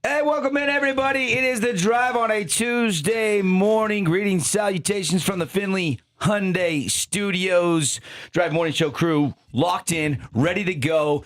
Hey, welcome in, everybody. It is The Drive on a Tuesday morning. Greetings, salutations from the Finley Hyundai Studios. Drive Morning Show crew locked in, ready to go,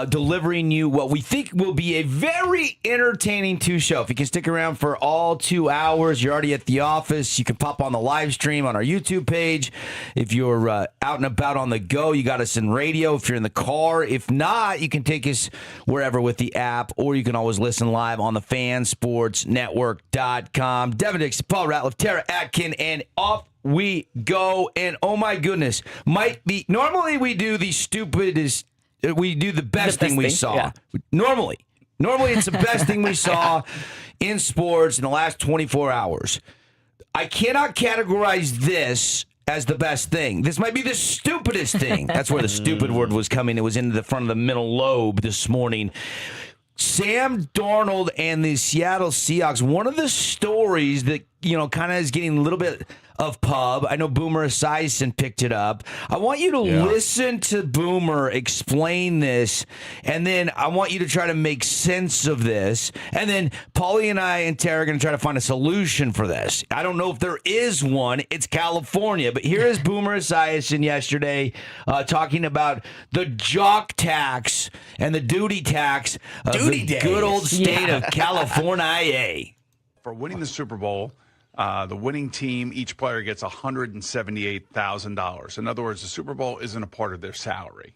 delivering you what we think will be a very entertaining show. If you can stick around for all 2 hours, you're already at the office. You can pop on the live stream on our YouTube page. If you're out and about on the go, you got us in radio. If you're in the car, if not, you can take us wherever with the app, or you can always listen live on the fansportsnetwork.com. Devin, Dixon, Paul Ratliff, Tara Atkin, and off we go. And oh my goodness, normally we do the stupidest, we do the best thing we saw. Yeah. Normally it's the best thing we saw in sports in the last 24 hours. I cannot categorize this as the best thing. This might be the stupidest thing. That's where the stupid word was coming. It was into the front of the middle lobe this morning. Sam Darnold and the Seattle Seahawks. One of the stories that, kind of is getting a little bit of pub. I know Boomer Esiason picked it up. I want you to listen to Boomer explain this, and then I want you to try to make sense of this. And then Paulie and I and Tara are going to try to find a solution for this. I don't know if there is one. It's California. But here is Boomer Esiason yesterday talking about the jock tax and the duty tax of the good old state of California. For winning the Super Bowl, the winning team, each player gets $178,000. In other words, the Super Bowl isn't a part of their salary.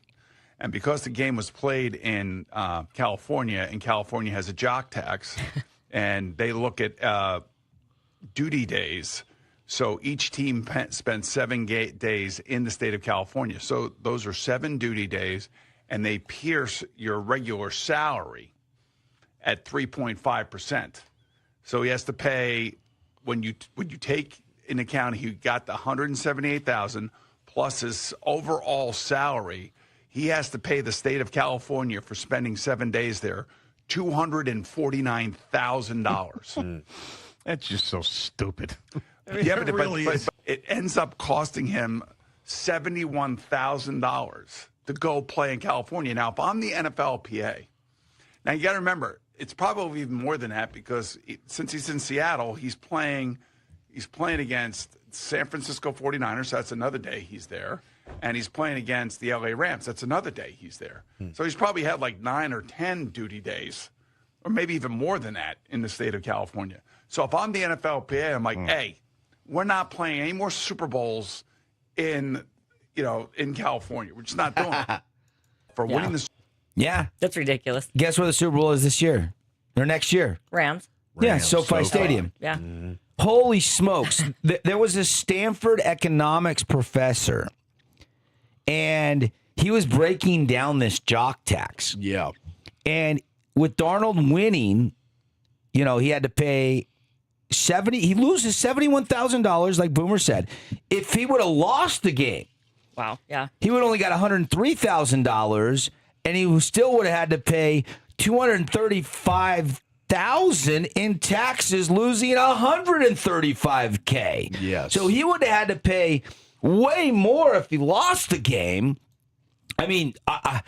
And because the game was played in California, and California has a jock tax, and they look at duty days, so each team spends 7 days in the state of California. So those are 7 duty days, and they pierce your regular salary at 3.5%. So he has to pay, when you take in account he got the $178,000 plus his overall salary, he has to pay the state of California for spending 7 days there $249,000. That's just so stupid. But it ends up costing him $71,000 to go play in California. Now, if I'm the NFLPA, now you got to remember, it's probably even more than that, because since he's in Seattle, he's playing against San Francisco 49ers. So that's another day he's there. And he's playing against the LA Rams. That's another day he's there. So he's probably had like 9 or 10 duty days, or maybe even more than that, in the state of California. So if I'm the NFLPA, I'm like, hey, we're not playing any more Super Bowls in California. We're just not doing it. For winning the Yeah. That's ridiculous. Guess where the Super Bowl is this year? Or next year? Rams. Yeah, SoFi Stadium. Yeah. Holy smokes. There was a Stanford economics professor, and he was breaking down this jock tax. Yeah. And with Darnold winning, he had to pay he loses $71,000, like Boomer said. If he would have lost the game, Wow. Yeah. he would have only got $103,000, and he still would have had to pay $235,000 in taxes, losing $135K. Yes. So he would have had to pay way more if he lost the game. I mean, I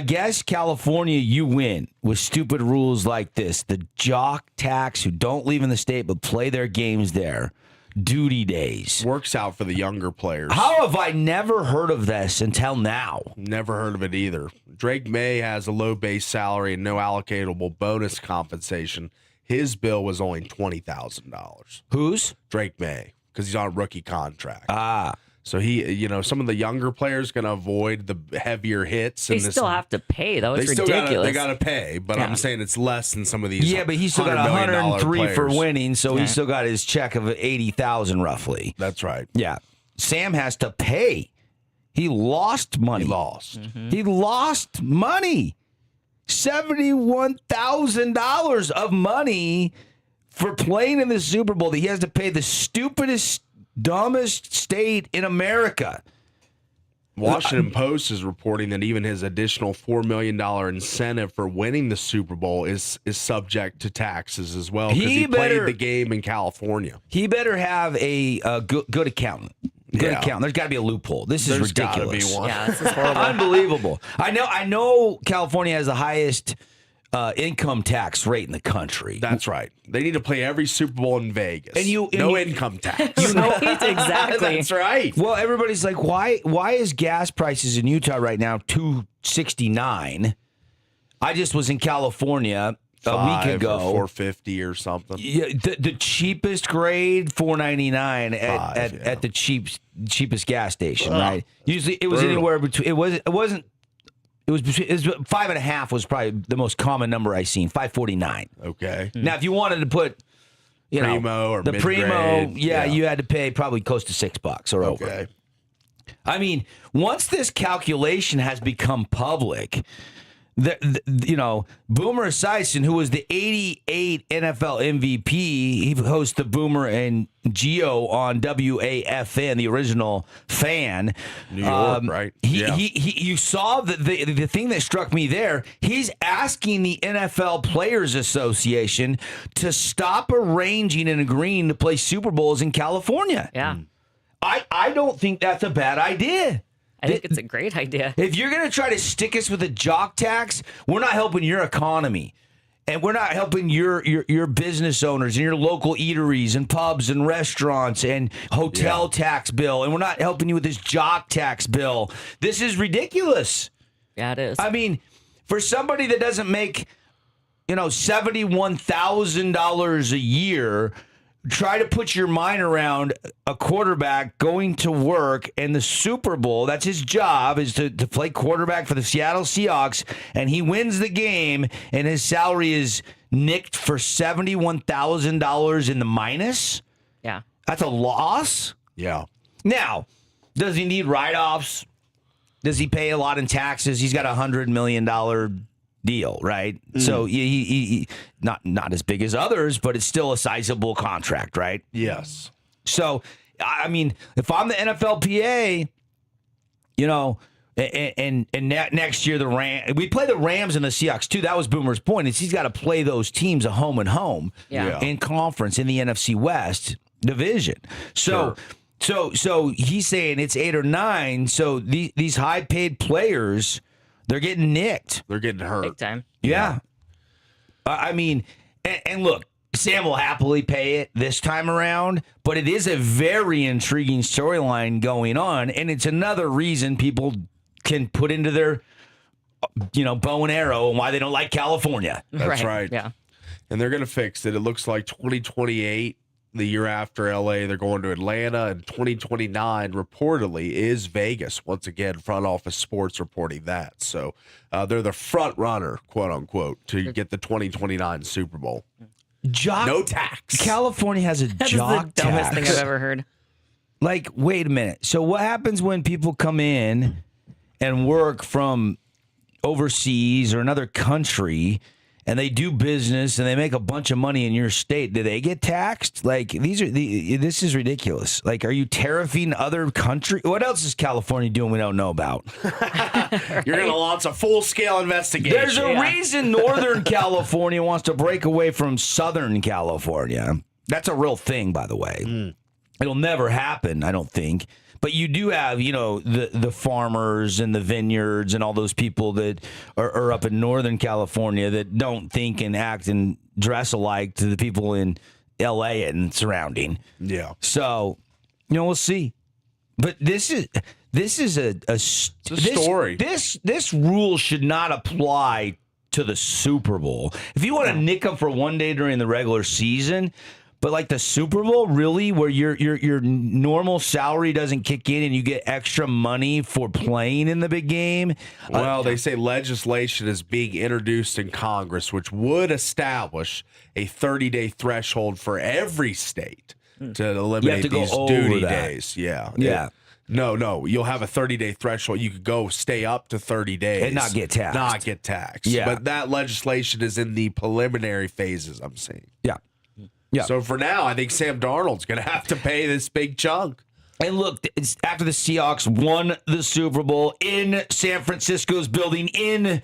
guess California, you win with stupid rules like this. The jock tax, who don't leave in the state but play their games there. Duty days. Works out for the younger players. How have I never heard of this until now? Never heard of it either. Drake May has a low base salary and no allocatable bonus compensation. His bill was only $20,000. Whose? Drake May, because he's on a rookie contract. Ah. So he, some of the younger players going to avoid the heavier hits. They still have to pay, though. It's ridiculous. They got to pay, but I'm saying it's less than some of these. Yeah, but he still got 103 for winning, so he still got his check of $80,000 roughly. That's right. Yeah. Sam has to pay. He lost money. He lost money. $71,000 of money for playing in the Super Bowl that he has to pay the stupidest, dumbest state in America. Washington Post is reporting that even his additional $4 million incentive for winning the Super Bowl is subject to taxes as well, because he played the game in California. He better have a good accountant. Good accountant. There's got to be a loophole. This is ridiculous. Gotta be one. Yeah, this is horrible. Unbelievable. I know California has the highest income tax rate in the country. That's right. They need to play every Super Bowl in Vegas. No income tax. Right, exactly. That's right. Well, everybody's like, why is gas prices in Utah right now $2.69? I just was in California a week ago. Or $4.50 or something. Yeah, the cheapest grade $4.99 at the cheapest gas station, right? Usually it was anywhere between it was 5.5 was probably the most common number I seen. 5.49. Okay. Now, if you wanted to put, Primo or the mid-grade, Primo, you had to pay probably close to $6 or over. Okay. I mean, once this calculation has become public, Boomer Esiason, who was the '88 NFL MVP, he hosts the Boomer and Gio on WAFN, the original Fan. New York, right? You saw the thing that struck me there. He's asking the NFL Players Association to stop arranging and agreeing to play Super Bowls in California. Yeah. I don't think that's a bad idea. I think it's a great idea. If you're going to try to stick us with a jock tax, we're not helping your economy. And we're not helping your business owners and your local eateries and pubs and restaurants and hotel tax bill. And we're not helping you with this jock tax bill. This is ridiculous. Yeah, it is. I mean, for somebody that doesn't make, $71,000 a year, try to put your mind around a quarterback going to work in the Super Bowl. That's his job, is to play quarterback for the Seattle Seahawks, and he wins the game, and his salary is nicked for $71,000 in the minus. Yeah. That's a loss. Yeah. Now, does he need write-offs? Does he pay a lot in taxes? He's got a $100 million deal, right? So he not as big as others, but it's still a sizable contract, right? Yes. So, I mean, if I'm the NFLPA, and next year we play the Rams and the Seahawks too. That was Boomer's point. Is he's got to play those teams at home and home in conference in the NFC West division. So. Sure. So he's saying it's 8 or 9. So these high paid players, they're getting nicked. They're getting hurt. Big time. Yeah. I mean, and look, Sam will happily pay it this time around, but it is a very intriguing storyline going on, and it's another reason people can put into their, bow and arrow and why they don't like California. That's right. Yeah. And they're going to fix it. It looks like 2028. The year after LA, they're going to Atlanta, and 2029 reportedly is Vegas. Once again, Front Office Sports reporting that. So they're the front runner, quote unquote, to get the 2029 Super Bowl. No tax. California has a That's jock the dumbest tax. thing I've ever heard. Like, wait a minute. So what happens when people come in and work from overseas or another country, and they do business and they make a bunch of money in your state? Do they get taxed? Like, this is ridiculous. Like, are you tariffing other countries? What else is California doing we don't know about? You're going to launch a full-scale investigation. There's a reason Northern California wants to break away from Southern California. That's a real thing, by the way. It'll never happen, I don't think. But you do have, the farmers and the vineyards and all those people that are up in Northern California that don't think and act and dress alike to the people in L.A. and surrounding. Yeah. So, we'll see. But this is a story. This rule should not apply to the Super Bowl. If you want to nick them for one day during the regular season. But like the Super Bowl, really, where your normal salary doesn't kick in and you get extra money for playing in the big game? Well, they say legislation is being introduced in Congress, which would establish a 30-day threshold for every state to eliminate these duty days. Yeah. Yeah. No. You'll have a 30-day threshold. You could go stay up to 30 days. And not get taxed. Yeah. Yeah. But that legislation is in the preliminary phases, I'm saying. Yeah. Yeah. So for now, I think Sam Darnold's going to have to pay this big chunk. And look, it's after the Seahawks won the Super Bowl in San Francisco's building in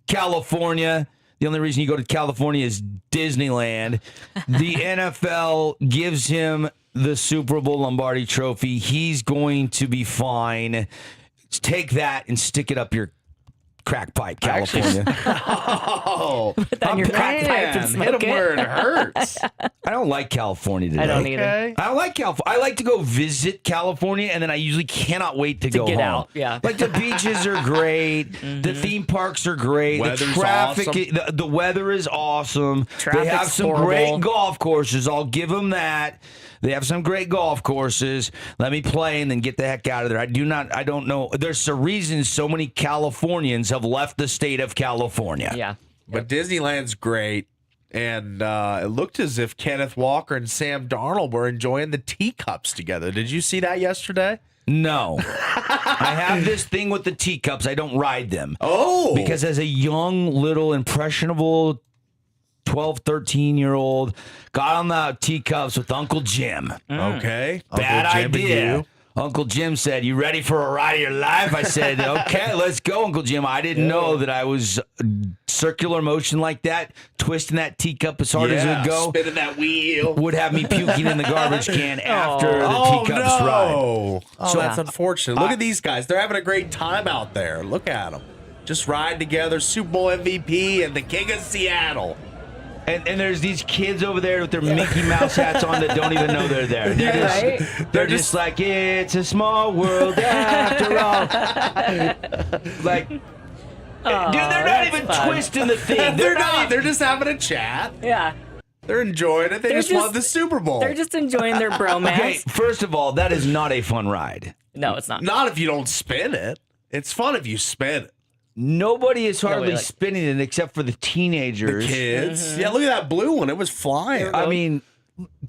California. The only reason you go to California is Disneyland. The NFL gives him the Super Bowl Lombardi trophy. He's going to be fine. Take that and stick it up your crack pipe, California. Put that in your crack pipe and smoke hit him where it hurts. I don't like California today. I don't either. Okay. I don't like California. I like to go visit California, and then I usually cannot wait to go get home. out, yeah. Like the beaches are great, the theme parks are great, Weather's the traffic, awesome. the weather is awesome. They Traffic's have some horrible. great golf courses. I'll give them that. They have some great golf courses. Let me play and then get the heck out of there. I don't know. There's a reason so many Californians have left the state of California. Yeah. But Disneyland's great. And it looked as if Kenneth Walker and Sam Darnold were enjoying the teacups together. Did you see that yesterday? No. I have this thing with the teacups. I don't ride them. Oh. Because as a young, little, impressionable 12, 13-year-old, got on the teacups with Uncle Jim. Okay. Bad Uncle Jim and idea. you. Uncle Jim said, "You ready for a ride of your life?" I said, "Okay, let's go, Uncle Jim." I didn't know that I was circular motion like that, twisting that teacup as hard as it would go, spinning that wheel. would have me puking in the garbage can after the teacups ride. Oh, So- that's unfortunate. Look at these guys. They're having a great time out there. Look at them. Just riding together. Super Bowl MVP and the King of Seattle. And there's these kids over there with their Mickey Mouse hats on that don't even know they're there. They're just like, it's a small world after all. Like, dude, they're not even twisting the thing. They're not. They're just having a chat. Yeah. They're enjoying it. They They're just won just- the Super Bowl. They're just enjoying their bromance. Okay, first of all, that is not a fun ride. No, it's not. Not if you don't spin it. It's fun if you spin it. Nobody is hardly like- spinning it except for the teenagers. Kids. Yeah, look at that blue one. It was flying. I mean,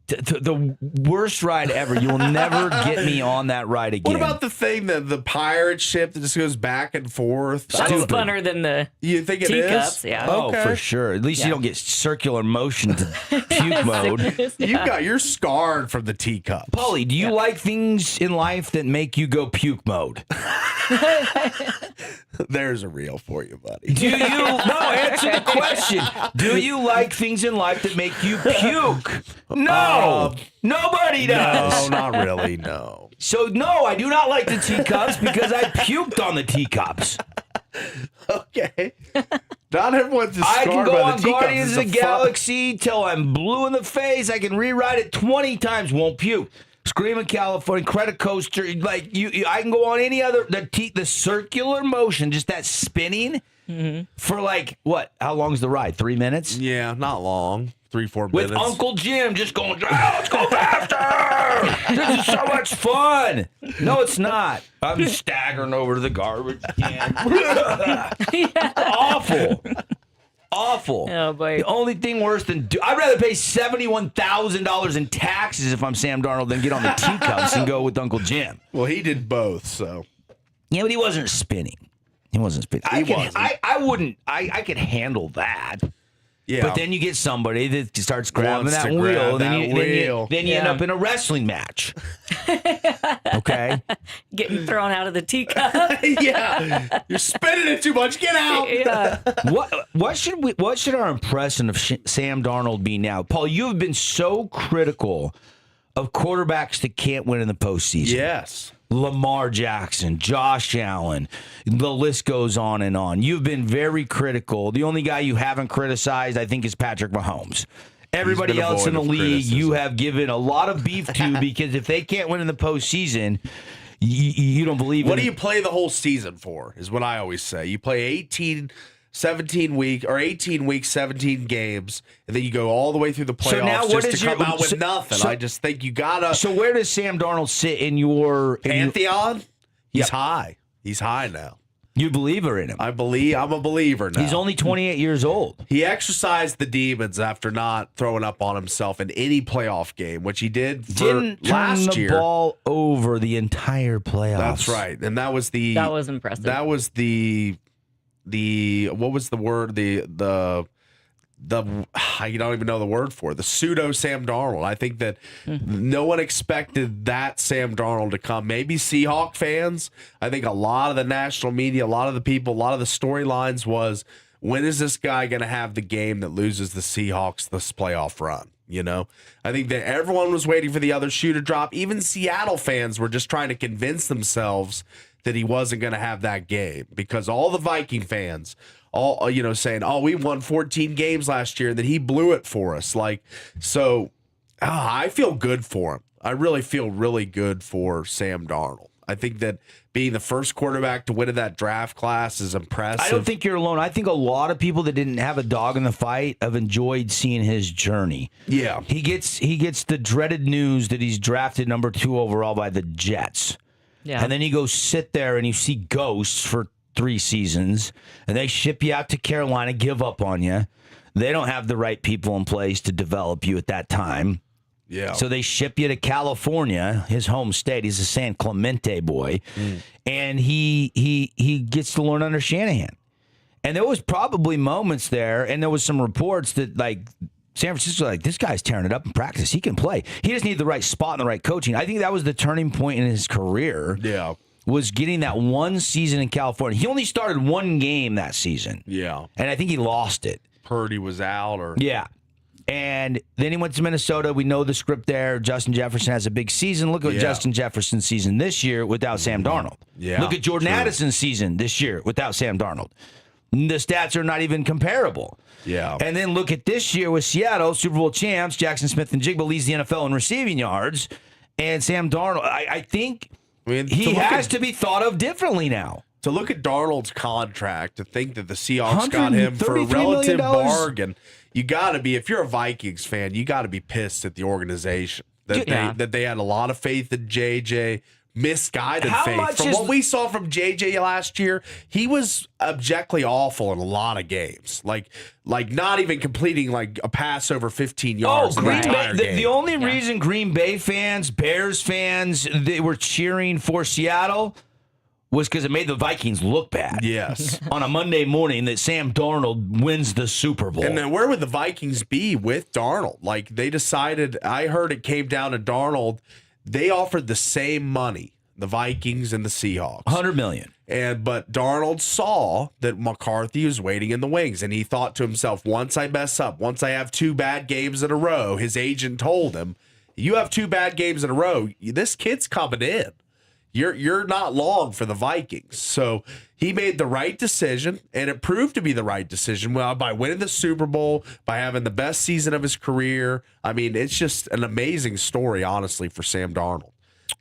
the worst ride ever. You will never get me on that ride again. What about the thing that the pirate ship that just goes back and forth? That's funner than the You think it teacups. is? Yeah. Oh, Okay. for sure. At least you don't get circular motion to puke mode. You're scarred from the teacup. Paulie, do you like things in life that make you go puke mode? There's a reel for you, buddy. Do you? No, answer the question. Do you like things in life that make you puke? No. Nobody No, does. not really. No. So, no, I do not like the teacups because I puked on the teacups. Okay. Not everyone's as I scarred can go by on the teacups. Guardians It's of a the fun- Galaxy till I'm blue in the face. I can rewrite it 20 times, won't puke. Screaming California, Credit Coaster, like I can go on any other the circular motion, just that spinning for like what? How long's the ride? 3 minutes? Yeah, not long. 3-4 With minutes. Uncle Jim just going, let's go faster! This is so much fun. No, it's not. I'm staggering over to the garbage can. Awful. Awful. Oh, boy. The only thing worse than I'd rather pay $71,000 in taxes if I'm Sam Darnold than get on the teacups and go with Uncle Jim. Well, he did both, so. Yeah, but he wasn't spinning. He wasn't spinning. I could handle that. Yeah. But then you get somebody that starts grabbing Wants that to wheel, grab and then that you wheel. end Yeah. up in a wrestling match. Okay? getting thrown out of the teacup. Yeah. You're spinning it too much. Get out. Yeah. What should our impression of Sam Darnold be now? Paul, you have been so critical of quarterbacks that can't win in the postseason. Yes. Lamar Jackson, Josh Allen, the list goes on and on. You've been very critical. The only guy you haven't criticized, I think, is Patrick Mahomes. Everybody been else in the avoiding league, you criticism. have given a lot of beef to because if they can't win in the postseason, you don't believe What in do you play the whole season for, is what I always say. You play 18 weeks, 17 games, and then you go all the way through the playoffs So now what just is to come your- out with so- nothing. so- I just think you gotta So where does Sam Darnold sit in your Pantheon? He's Yep. high. He's high now. You believe in him? I'm a believer now. He's only 28 years old. He exercised the demons after not throwing up on himself in any playoff game, which he did for Didn't turn last the year. ball over the entire playoffs. That's right, and that was impressive. That was the what was the word? The I don't even know the word for it. The pseudo Sam Darnold. I think that no one expected that Sam Darnold to come. Maybe Seahawk fans. I think a lot of the national media, a lot of the people, a lot of the storylines was, when is this guy going to have the game that loses the Seahawks this playoff run? You know, I think that everyone was waiting for the other shoe to drop. Even Seattle fans were just trying to convince themselves that he wasn't going to have that game because all the Viking fans, all saying, "Oh, we won 14 games last year," and then he blew it for us. I feel good for him. I really feel really good for Sam Darnold. I think that being the first quarterback to win in that draft class is impressive. I don't think you're alone. I think a lot of people that didn't have a dog in the fight have enjoyed seeing his journey. Yeah. He gets the dreaded news that he's drafted number 2 overall by the Jets. Yeah. And then you go sit there and you see ghosts for 3 seasons, and they ship you out to Carolina, give up on you. They don't have the right people in place to develop you at that time. Yeah. So they ship you to California, his home state. He's a San Clemente boy. And he gets to learn under Shanahan. And there was probably moments there, and there was some reports that, like, San Francisco, this guy's tearing it up in practice. He can play. He just needed the right spot and the right coaching. I think that was the turning point in his career. Yeah. Was getting that one season in California. He only started 1 game that season. Yeah. And I think he lost it. Purdy was out Yeah. And then he went to Minnesota. We know the script there. Justin Jefferson has a big season. Look at Justin Jefferson's season this year without Sam Darnold. Yeah, Look at Jordan Addison's season this year without Sam Darnold. The stats are not even comparable. Yeah. And then look at this year with Seattle, Super Bowl champs, Jackson Smith and Jigba leads the NFL in receiving yards. And Sam Darnold, I think he has to be thought of differently now. To look at Darnold's contract, to think that the Seahawks got him for a relative bargain, you got to be, if you're a Vikings fan, you got to be pissed at the organization that they had a lot of faith in JJ, misguided faith. From what we saw from JJ last year, he was objectively awful in a lot of games. Like not even completing like a pass over 15 yards. The only reason Green Bay fans, Bears fans, they were cheering for Seattle was because it made the Vikings look bad. Yes. On a Monday morning that Sam Darnold wins the Super Bowl. And then where would the Vikings be with Darnold? Like, they decided, I heard it came down to Darnold. They offered the same money, the Vikings and the Seahawks. $100 million. But Darnold saw that McCarthy was waiting in the wings, and he thought to himself, once I mess up, once I have 2 bad games in a row, his agent told him, you have 2 bad games in a row, this kid's coming in. You're not long for the Vikings. So he made the right decision, and it proved to be the right decision by winning the Super Bowl, by having the best season of his career. I mean, it's just an amazing story, honestly, for Sam Darnold.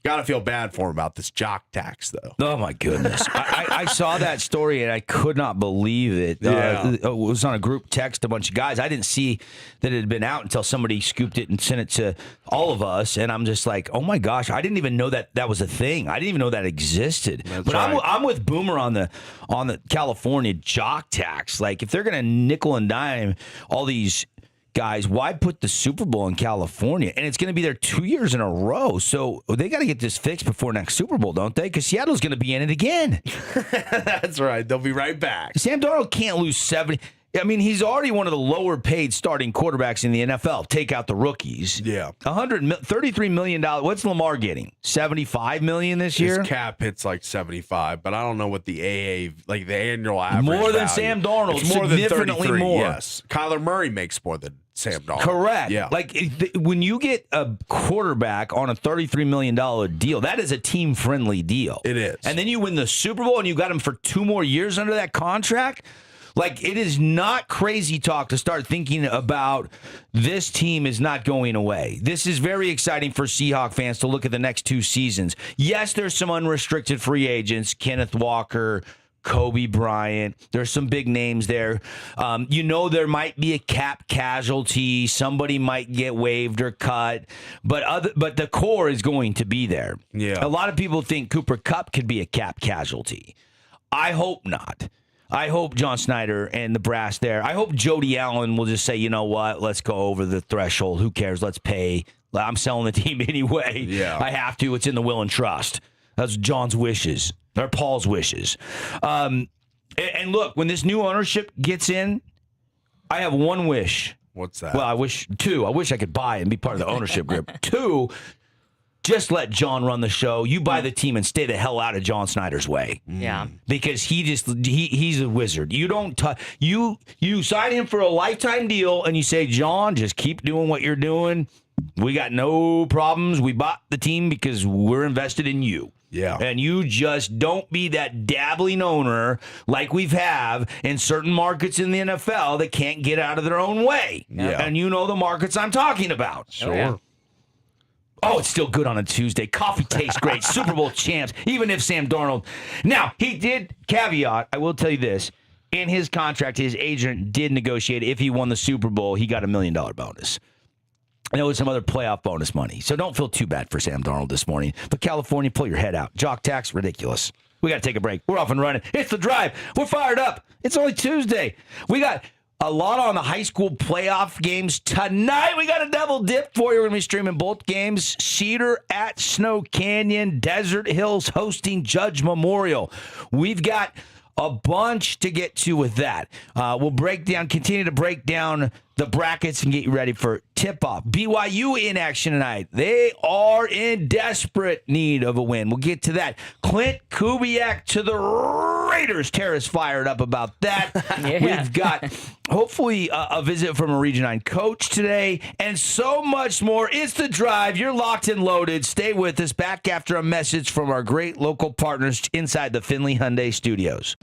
Got to feel bad for him about this jock tax, though. Oh, my goodness. I saw that story, and I could not believe it. It was on a group text, a bunch of guys. I didn't see that it had been out until somebody scooped it and sent it to all of us, and I'm just like, oh, my gosh, I didn't even know that was a thing. I didn't even know that existed. But right. I'm with Boomer on the California jock tax. Like, if they're going to nickel and dime all these guys, why put the Super Bowl in California? And it's going to be there 2 years in a row. So they got to get this fixed before next Super Bowl, don't they? Because Seattle's going to be in it again. That's right. They'll be right back. Sam Darnold can't lose 70. I mean, he's already one of the lower paid starting quarterbacks in the NFL. Take out the rookies. Yeah. $33 million. What's Lamar getting? $75 million this year? His cap hits like 75, but I don't know what the the annual average more than value. Sam Darnold. It's more significantly than 33, more. Yes. Kyler Murray makes more than Sam Darnold. Correct. Yeah. Like, when you get a quarterback on a $33 million deal, that is a team-friendly deal. It is. And then you win the Super Bowl and you got him for 2 more years under that contract. Like, it is not crazy talk to start thinking about this team is not going away. This is very exciting for Seahawk fans to look at the next 2 seasons. Yes, there's some unrestricted free agents, Kenneth Walker, Kobe Bryant. There's some big names there. There might be a cap casualty. Somebody might get waived or cut, but the core is going to be there. Yeah. A lot of people think Cooper Kupp could be a cap casualty. I hope not. I hope John Snyder and the brass there. I hope Jody Allen will just say, you know what, let's go over the threshold. Who cares? Let's pay. I'm selling the team anyway. Yeah. I have to. It's in the will and trust. That's John's wishes. Or Paul's wishes. And look, when this new ownership gets in, I have one wish. What's that? Well, I wish 2. I wish I could buy and be part of the ownership group. 2, just let John run the show. You buy the team and stay the hell out of John Snyder's way. Yeah. Because he's a wizard. You don't you sign him for a lifetime deal and you say, John, just keep doing what you're doing. We got no problems. We bought the team because we're invested in you. Yeah. And you just don't be that dabbling owner like we've have in certain markets in the NFL that can't get out of their own way. Yeah. And you know the markets I'm talking about. Sure. yeah. Oh, it's still good on a Tuesday. Coffee tastes great. Super Bowl champs, even if Sam Darnold. Now, he did caveat, I will tell you this. In his contract, his agent did negotiate if he won the Super Bowl, he got $1 million bonus. And there was some other playoff bonus money. So don't feel too bad for Sam Darnold this morning. But California, pull your head out. Jock tax, ridiculous. We got to take a break. We're off and running. It's The Drive. We're fired up. It's only Tuesday. We got a lot on the high school playoff games tonight. We got a double dip for you. We're going to be streaming both games. Cedar at Snow Canyon. Desert Hills hosting Judge Memorial. We've got a bunch to get to with that. We'll continue to break down the brackets and get you ready for tip-off. BYU in action tonight. They are in desperate need of a win. We'll get to that. Clint Kubiak to the Raiders. Tara's fired up about that. Yeah. We've got, hopefully, a visit from a Region 9 coach today, and so much more. It's The Drive. You're locked and loaded. Stay with us. Back after a message from our great local partners inside the Finley Hyundai Studios.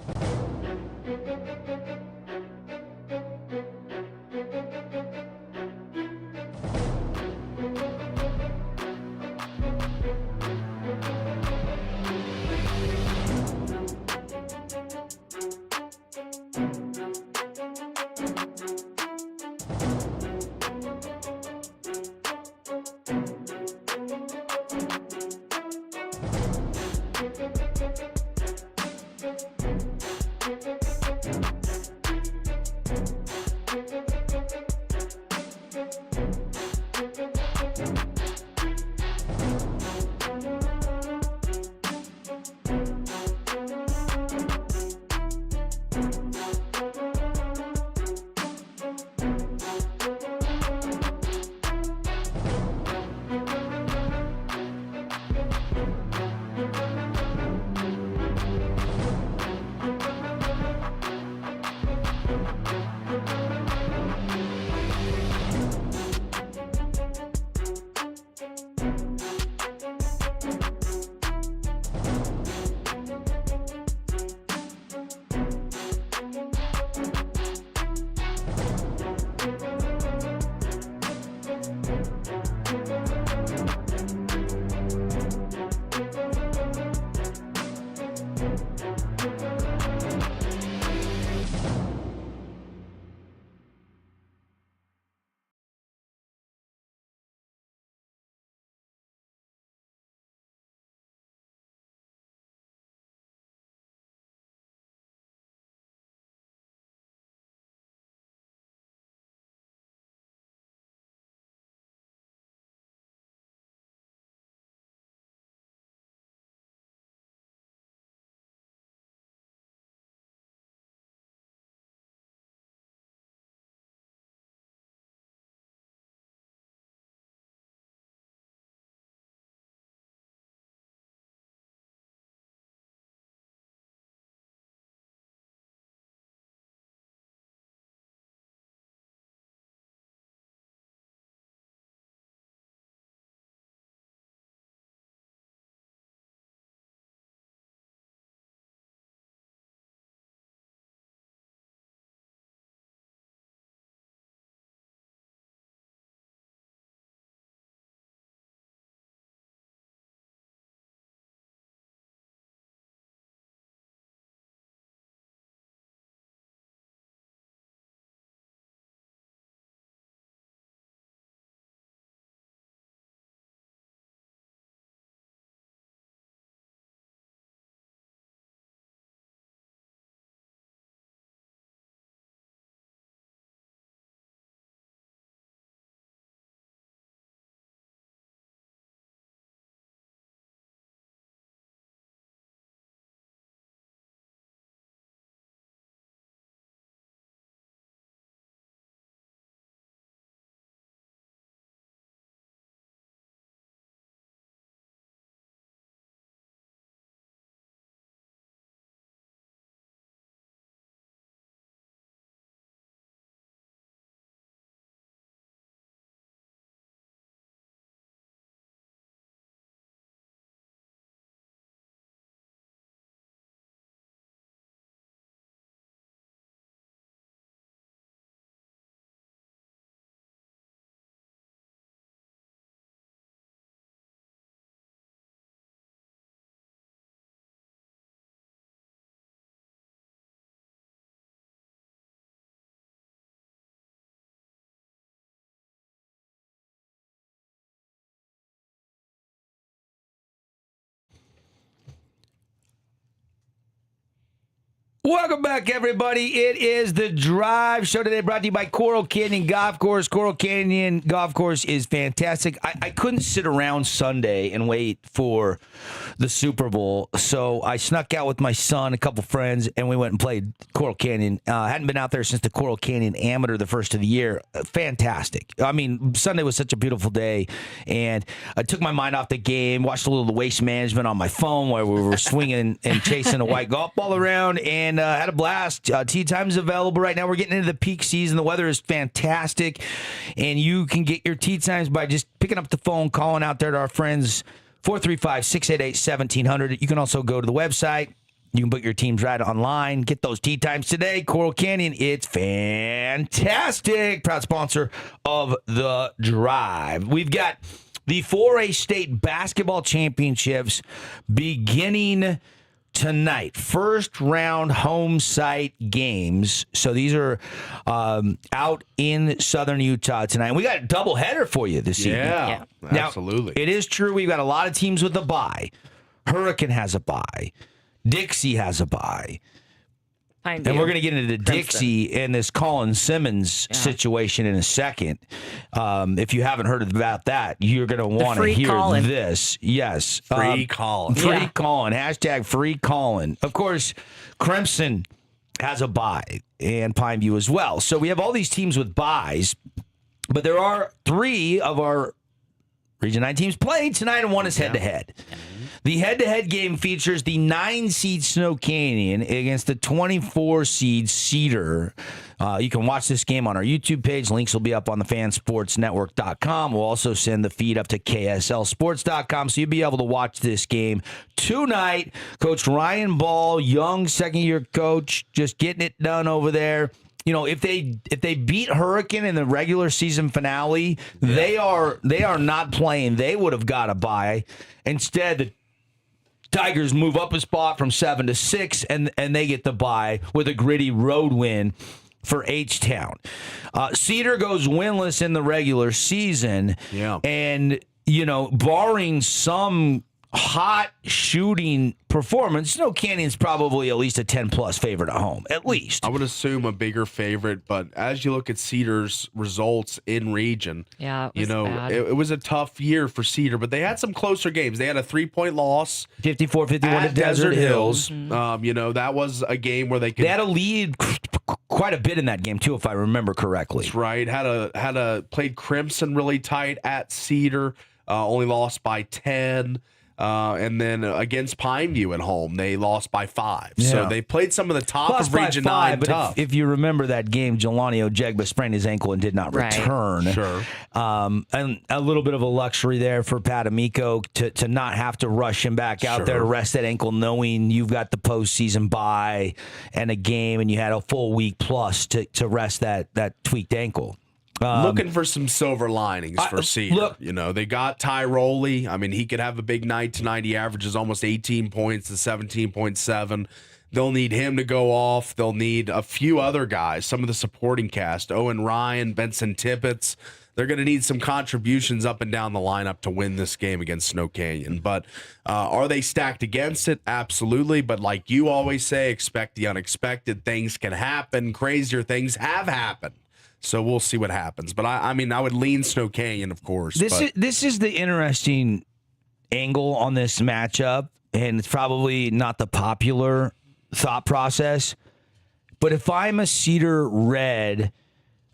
Welcome back, everybody. It is the Drive Show today, brought to you by Coral Canyon Golf Course. Coral Canyon Golf Course is fantastic. I couldn't sit around Sunday and wait for the Super Bowl, so I snuck out with my son, a couple friends, and we went and played Coral Canyon. Hadn't been out there since the Coral Canyon Amateur, the first of the year. Fantastic. I mean, Sunday was such a beautiful day, and I took my mind off the game, watched a little of the Waste Management on my phone while we were swinging and chasing a white golf ball around, and had a blast. Tee time's available right now. We're getting into the peak season. The weather is fantastic, and you can get your tee times by just picking up the phone, calling out there to our friends, 435-688-1700. You can also go to the website. You can book your teams right online. Get those tee times today. Coral Canyon, it's fantastic. Proud sponsor of the Drive. We've got the 4A State Basketball Championships beginning tonight. First round home site games. So these are out in southern Utah tonight. And we got a doubleheader for you this evening. Yeah, Now, absolutely. it is true we've got a lot of teams with a bye. Hurricane has a bye. Dixie has a bye. And we're going to get into Dixie and this Colin Simmons situation in a second. If you haven't heard about that, you're going to want to hear this. Yes. Free Colin. Free Colin. Hashtag free Colin. Of course, Crimson has a bye and Pineview as well. So we have all these teams with byes, but there are 3 of our Region 9 teams playing tonight, and one is head-to-head. The head-to-head game features the 9-seed Snow Canyon against the 24-seed Cedar. You can watch this game on our YouTube page. Links will be up on the fansportsnetwork.com. We'll also send the feed up to kslsports.com, so you'll be able to watch this game tonight. Coach Ryan Ball, young second-year coach, just getting it done over there. You know, if they beat Hurricane in the regular season finale, they are not playing. They would have got a bye. Instead, the Tigers move up a spot from 7 to 6, and they get the bye with a gritty road win for H-Town. Cedar goes winless in the regular season. Yeah. And, you know, barring some hot shooting performance, Snow Canyon's probably at least a 10-plus favorite at home, at least. I would assume a bigger favorite, but as you look at Cedar's results in region, it was a tough year for Cedar, but they had some closer games. They had a 3-point loss, 54-51 to Desert Hills. That was a game where they had a lead quite a bit in that game too, if I remember correctly. That's right. Played Crimson really tight at Cedar, only lost by 10. And then against Pineview at home, they lost by 5. Yeah. So they played some of the top of Region 9 but tough. If you remember that game, Jelani Ojegba sprained his ankle and did not return. Sure. And a little bit of a luxury there for Pat Amico to not have to rush him back out there to rest that ankle, knowing you've got the postseason bye and a game, and you had a full week plus to rest that tweaked ankle. Looking for some silver linings for Cedar. They got Tyroli. I mean, he could have a big night tonight. He averages almost 18 points to 17.7. They'll need him to go off. They'll need a few other guys, some of the supporting cast, Owen Ryan, Benson Tippett. They're going to need some contributions up and down the lineup to win this game against Snow Canyon. But are they stacked against it? Absolutely. But like you always say, expect the unexpected. Things can happen. Crazier things have happened. So we'll see what happens. But I would lean Snow Canyon, of course. This is the interesting angle on this matchup, and it's probably not the popular thought process. But if I'm a Cedar Red,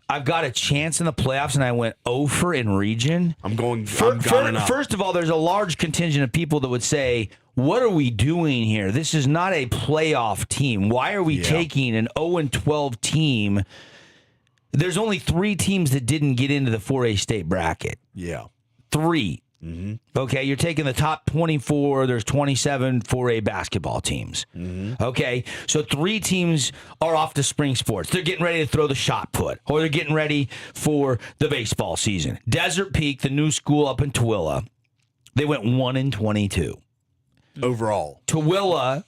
I've got a chance in the playoffs, and I went 0 in region. I'm going. First of all, there's a large contingent of people that would say, what are we doing here? This is not a playoff team. Why are we taking an 0-12 team? There's only 3 teams that didn't get into the 4A state bracket. Yeah. 3. Mm-hmm. Okay, you're taking the top 24. There's 27 4A basketball teams. Mm-hmm. Okay, so 3 teams are off to spring sports. They're getting ready to throw the shot put, or they're getting ready for the baseball season. Desert Peak, the new school up in Tooele, they went 1-22. Overall. Tooele,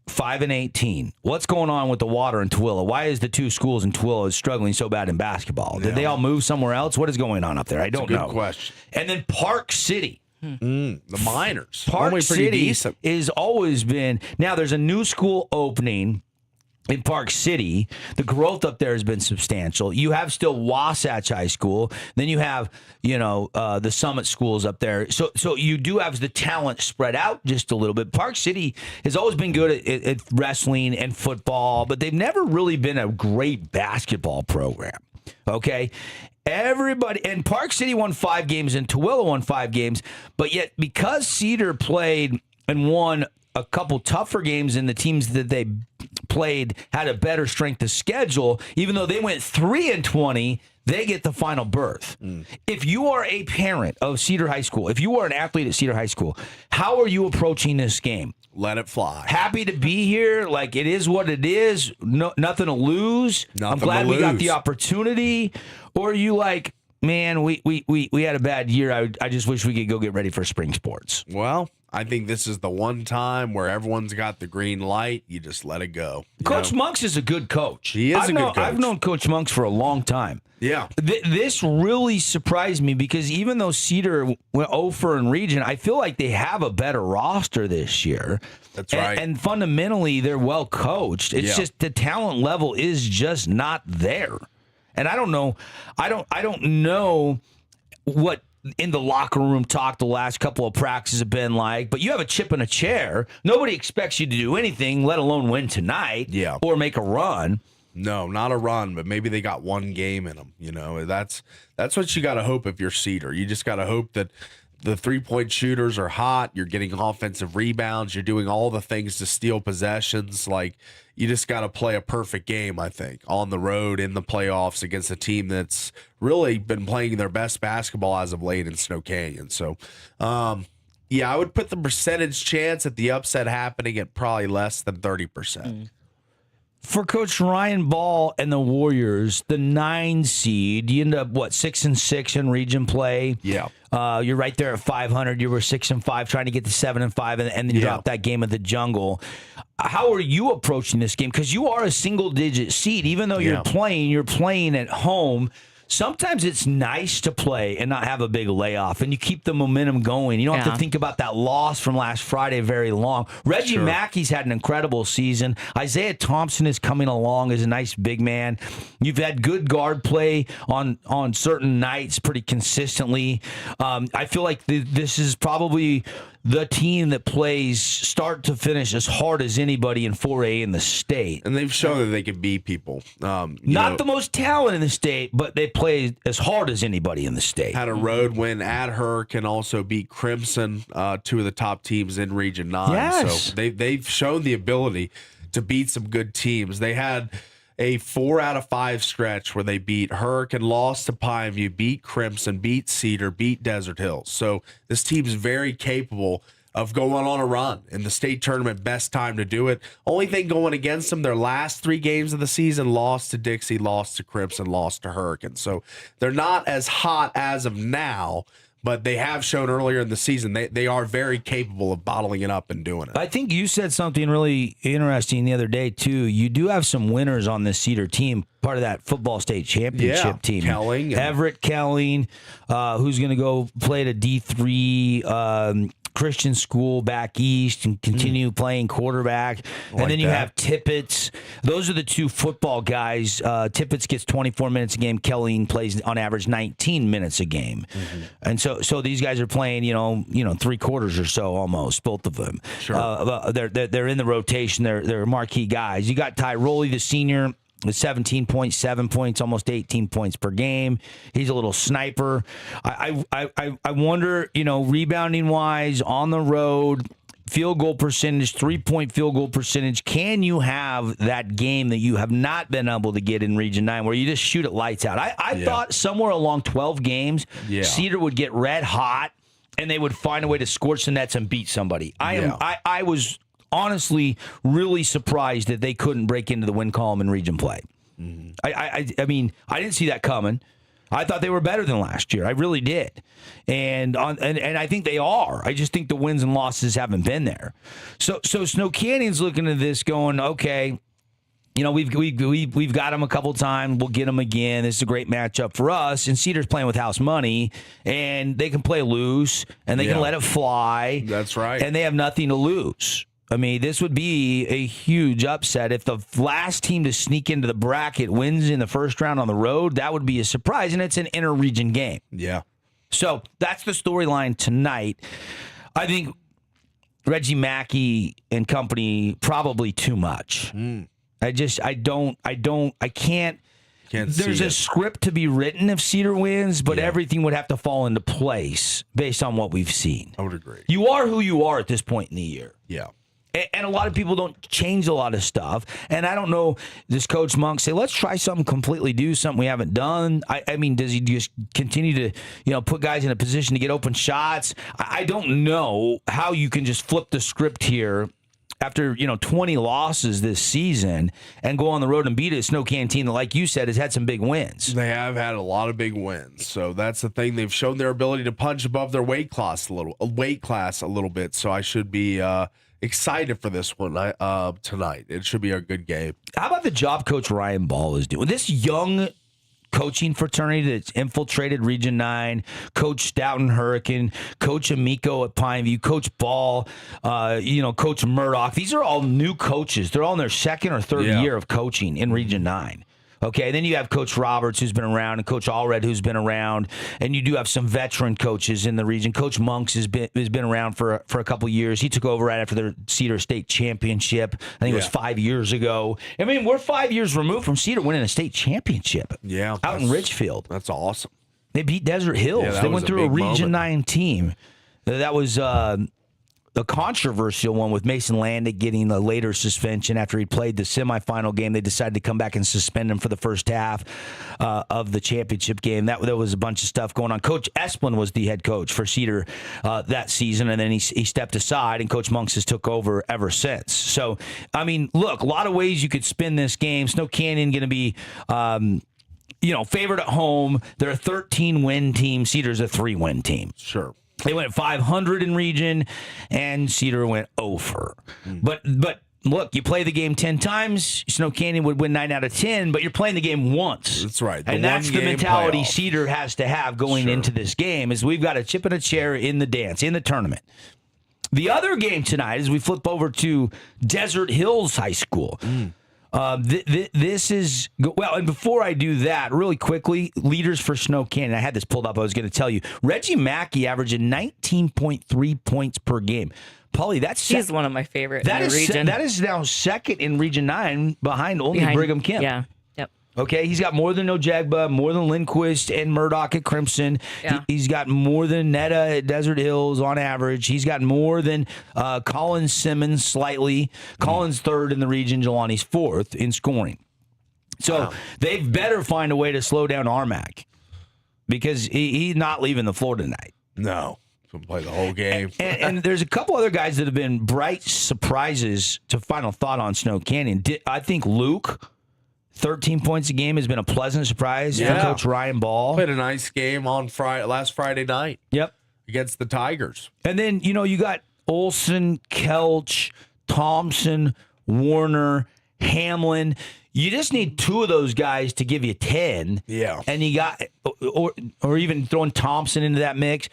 5-18. What's going on with the water in Tooele? Why is the 2 schools in Tooele struggling so bad in basketball? Did they all move somewhere else? What is going on up there? I don't know. Good question. And then Park City. The Miners. Park City has always been. Now there's a new school opening in Park City. The growth up there has been substantial. You have still Wasatch High School. Then you have, the Summit schools up there. So you do have the talent spread out just a little bit. Park City has always been good at wrestling and football, but they've never really been a great basketball program. Okay? Everybody, and Park City won 5 games and Tooele won 5 games, but yet because Cedar played and won a couple tougher games and the teams that they played had a better strength of schedule, even though they went 3-20, they get the final berth. If you are a parent of Cedar High School, if you are an athlete at Cedar High School, how are you approaching this game? Let it fly. Happy to be here. Like, it is what it is. No, nothing to lose. I'm glad we got the opportunity. Or are you like, man, we had a bad year. I just wish we could go get ready for spring sports. Well, I think this is the one time where everyone's got the green light. You just let it go. Coach Monks is a good coach. He is a good coach. I've known Coach Monks for a long time. Yeah. This really surprised me because even though Cedar went 0-4 in region, I feel like they have a better roster this year. That's right. And fundamentally, they're well coached. It's just the talent level is just not there. And I don't know. I don't know what in the locker room talk the last couple of practices have been like, but you have a chip in a chair. Nobody expects you to do anything, let alone win tonight or make a run. No, not a run, but maybe they got one game in them. That's what you got to hope if you're Cedar. You just got to hope that the three-point shooters are hot. You're getting offensive rebounds. You're doing all the things to steal possessions. Like, you just got to play a perfect game, I think, on the road in the playoffs against a team that's really been playing their best basketball as of late in Snow Canyon. So, I would put the percentage chance at the upset happening at probably less than 30%. For Coach Ryan Ball and the Warriors, the 9 seed, you end up, 6-6 in region play? Yeah. You're right there at 500. You were 6-5, trying to get to 7-5, and then you dropped that game at the Jungle. How are you approaching this game? Because you are a single-digit seed. Even though you're playing at home. Sometimes it's nice to play and not have a big layoff, and you keep the momentum going. You don't have to think about that loss from last Friday very long. Reggie Mackey's had an incredible season. Isaiah Thompson is coming along as a nice big man. You've had good guard play on certain nights pretty consistently. I feel like this is probably the team that plays start to finish as hard as anybody in 4A in the state. And they've shown that they can beat people. Not the most talent in the state, but they play as hard as anybody in the state. Had a road win at her, can also beat Crimson, 2 of the top teams in Region 9. Yes. So they've shown the ability to beat some good teams. They had a 4 out of 5 stretch where they beat Hurricane, lost to Pineview, beat Crimson, beat Cedar, beat Desert Hills. So this team's very capable of going on a run in the state tournament. Best time to do it. Only thing going against them, their last 3 games of the season, lost to Dixie, lost to Crimson, lost to Hurricane. So they're not as hot as of now, but they have shown earlier in the season they are very capable of bottling it up and doing it. I think you said something really interesting the other day, too. You do have some winners on this Cedar team, part of that football state championship team. Kelling. Everett Kelling, who's going to go play at a D3 Christian school back east and continue playing quarterback. And then you have Tippett. Those are the 2 football guys. Tippett gets 24 minutes a game. Kelling plays on average 19 minutes a game. And so these guys are playing, 3 quarters or so almost, both of them. Sure. They're in the rotation. They're marquee guys. You got Tyroli, the senior, with 17.7 points, almost 18 points per game. He's a little sniper. I wonder, rebounding wise, on the road, field goal percentage, 3-point field goal percentage. Can you have that game that you have not been able to get in Region 9 where you just shoot it lights out? I thought somewhere along 12 games, Cedar would get red hot and they would find a way to scorch the nets and beat somebody. I was honestly really surprised that they couldn't break into the win column in region play. I mean, I didn't see that coming. I thought they were better than last year. I really did. And I think they are. I just think the wins and losses haven't been there. So Snow Canyon's looking at this going, okay, we've got them a couple times. We'll get them again. This is a great matchup for us. And Cedar's playing with house money, and they can play loose, and they can let it fly. That's right. And they have nothing to lose. I mean, this would be a huge upset. If the last team to sneak into the bracket wins in the first round on the road, that would be a surprise, and it's an inter-region game. Yeah. So that's the storyline tonight. I think Reggie Mackey and company probably too much. I can't. There's a script to be written if Cedar wins, but everything would have to fall into place based on what we've seen. I would agree. You are who you are at this point in the year. Yeah. And a lot of people don't change a lot of stuff. And I don't know, does Coach Monk say, let's try something completely, do something we haven't done? I mean, does he just continue to, put guys in a position to get open shots? I don't know how you can just flip the script here after 20 losses this season and go on the road and beat a Snow Canteen that, like you said, has had some big wins. They have had a lot of big wins, so that's the thing. They've shown their ability to punch above their weight class a little bit. So I should be excited for this one tonight. It should be a good game. How about the job Coach Ryan Ball is doing? This young coaching fraternity that's infiltrated Region 9, Coach Stoughton Hurricane, Coach Amico at Pineview, Coach Ball, Coach Murdoch. These are all new coaches. They're all in their second or third year of coaching in Region 9. Okay, then you have Coach Roberts, who's been around, and Coach Allred, who's been around, and you do have some veteran coaches in the region. Coach Monks has been around for a couple years. He took over right after their Cedar State championship. I think it was 5 years ago. I mean, we're 5 years removed from Cedar winning a state championship. Yeah, out in Richfield. That's awesome. They beat Desert Hills. Yeah, they went through a Region 9 moment. team. That was the controversial one with Mason Landick getting a later suspension after he played the semifinal game. They decided to come back and suspend him for the first half of the championship game. There was a bunch of stuff going on. Coach Esplin was the head coach for Cedar that season, and then he stepped aside, and Coach Monks has took over ever since. So, I mean, look, a lot of ways you could spin this game. Snow Canyon going to be favored at home. They're a 13-win team. Cedar's a 3-win team. Sure. They went 500 in region, and Cedar went 0-for. But look, you play the game 10 times, Snow Canyon would win 9 out of 10, but you're playing the game once. That's right. And that's the mentality playoff. Cedar has to have going into this game, is we've got a chip and a chair in the dance, in the tournament. The other game tonight is we flip over to Desert Hills High School. This is, well, and before I do that, really quickly, leaders for Snow Canyon. I had this pulled up. I was going to tell you. Reggie Mackey averaging 19.3 points per game. Paulie, she's one of my favorite in the region. That is now second in Region 9 behind Brigham Kemp. Yeah. Yep. Okay, he's got more than Ojagba, more than Lindquist and Murdoch at Crimson. Yeah. He's got more than Netta at Desert Hills on average. He's got more than Collins Simmons slightly. Collins third in the region, Jelani's fourth in scoring. So they better find a way to slow down Armac because he's not leaving the floor tonight. No. He'll play the whole game. And there's a couple other guys that have been bright surprises to final thought on Snow Canyon. I think Luke, 13 points a game, has been a pleasant surprise for Coach Ryan Ball. Played a nice game on last Friday night. Yep. Against the Tigers. And then, you got Olson, Kelch, Thompson, Warner, Hamlin. You just need two of those guys to give you 10. Yeah. And you got, or even throwing Thompson into that mix.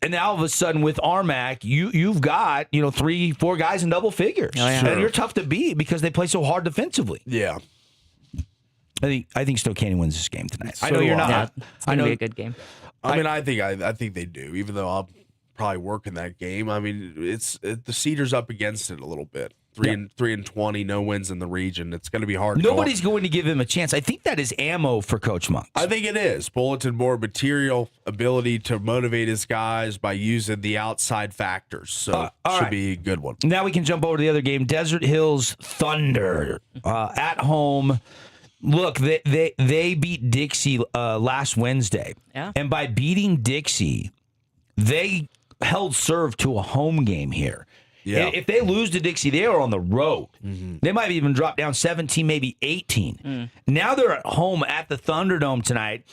And now all of a sudden with Armac, you've got 3-4 guys in double figures, and you're tough to beat because they play so hard defensively. Yeah, I think Snow Canyon wins this game tonight. So I know you're not. Yeah, it's going to be a good game. I think they do. Even though I'll probably work in that game. I mean, the Cedars up against it a little bit. 3-20, no wins in the region. It's going to be hard. Nobody's going to give him a chance. I think that is ammo for Coach Monk. I think it is. Bulletin board material, ability to motivate his guys by using the outside factors. So should be a good one. Now we can jump over to the other game. Desert Hills Thunder at home. Look, they beat Dixie last Wednesday. Yeah. And by beating Dixie, they held serve to a home game here. Yeah. If they lose to Dixie, they are on the road. Mm-hmm. They might even drop down 17, maybe 18. Now they're at home at the Thunderdome tonight.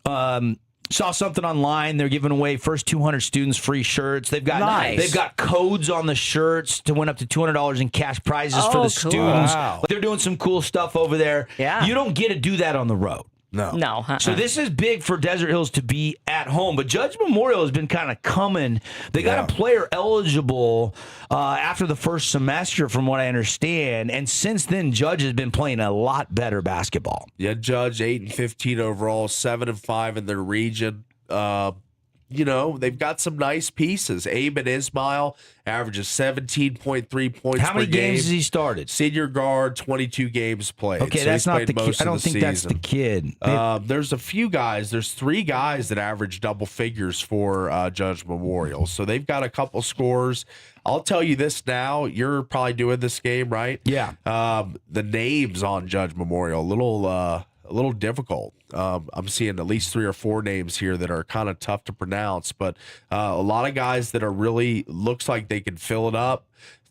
Saw something online. They're giving away first 200 students free shirts. They've got codes on the shirts to win up to $200 in cash prizes for the students. Wow. They're doing some cool stuff over there. Yeah. You don't get to do that on the road. No. So this is big for Desert Hills to be at home. But Judge Memorial has been kind of coming. They got a player eligible after the first semester, from what I understand. And since then, Judge has been playing a lot better basketball. Yeah, Judge 8-15 overall, 7-5 in their region. They've got some nice pieces. Abe and Ismail averages 17.3 points per game. How many games has he started? Senior guard, 22 games played. Okay, so that's not the kid. I don't think season. that's the kid. There's a few guys. There's 3 guys that average double figures for Judge Memorial. So they've got a couple scores. I'll tell you this now. You're probably doing this game, right? Yeah. The names on Judge Memorial, a little difficult. I'm seeing at least 3 or 4 names here that are kind of tough to pronounce, but a lot of guys that are really looks like they can fill it up.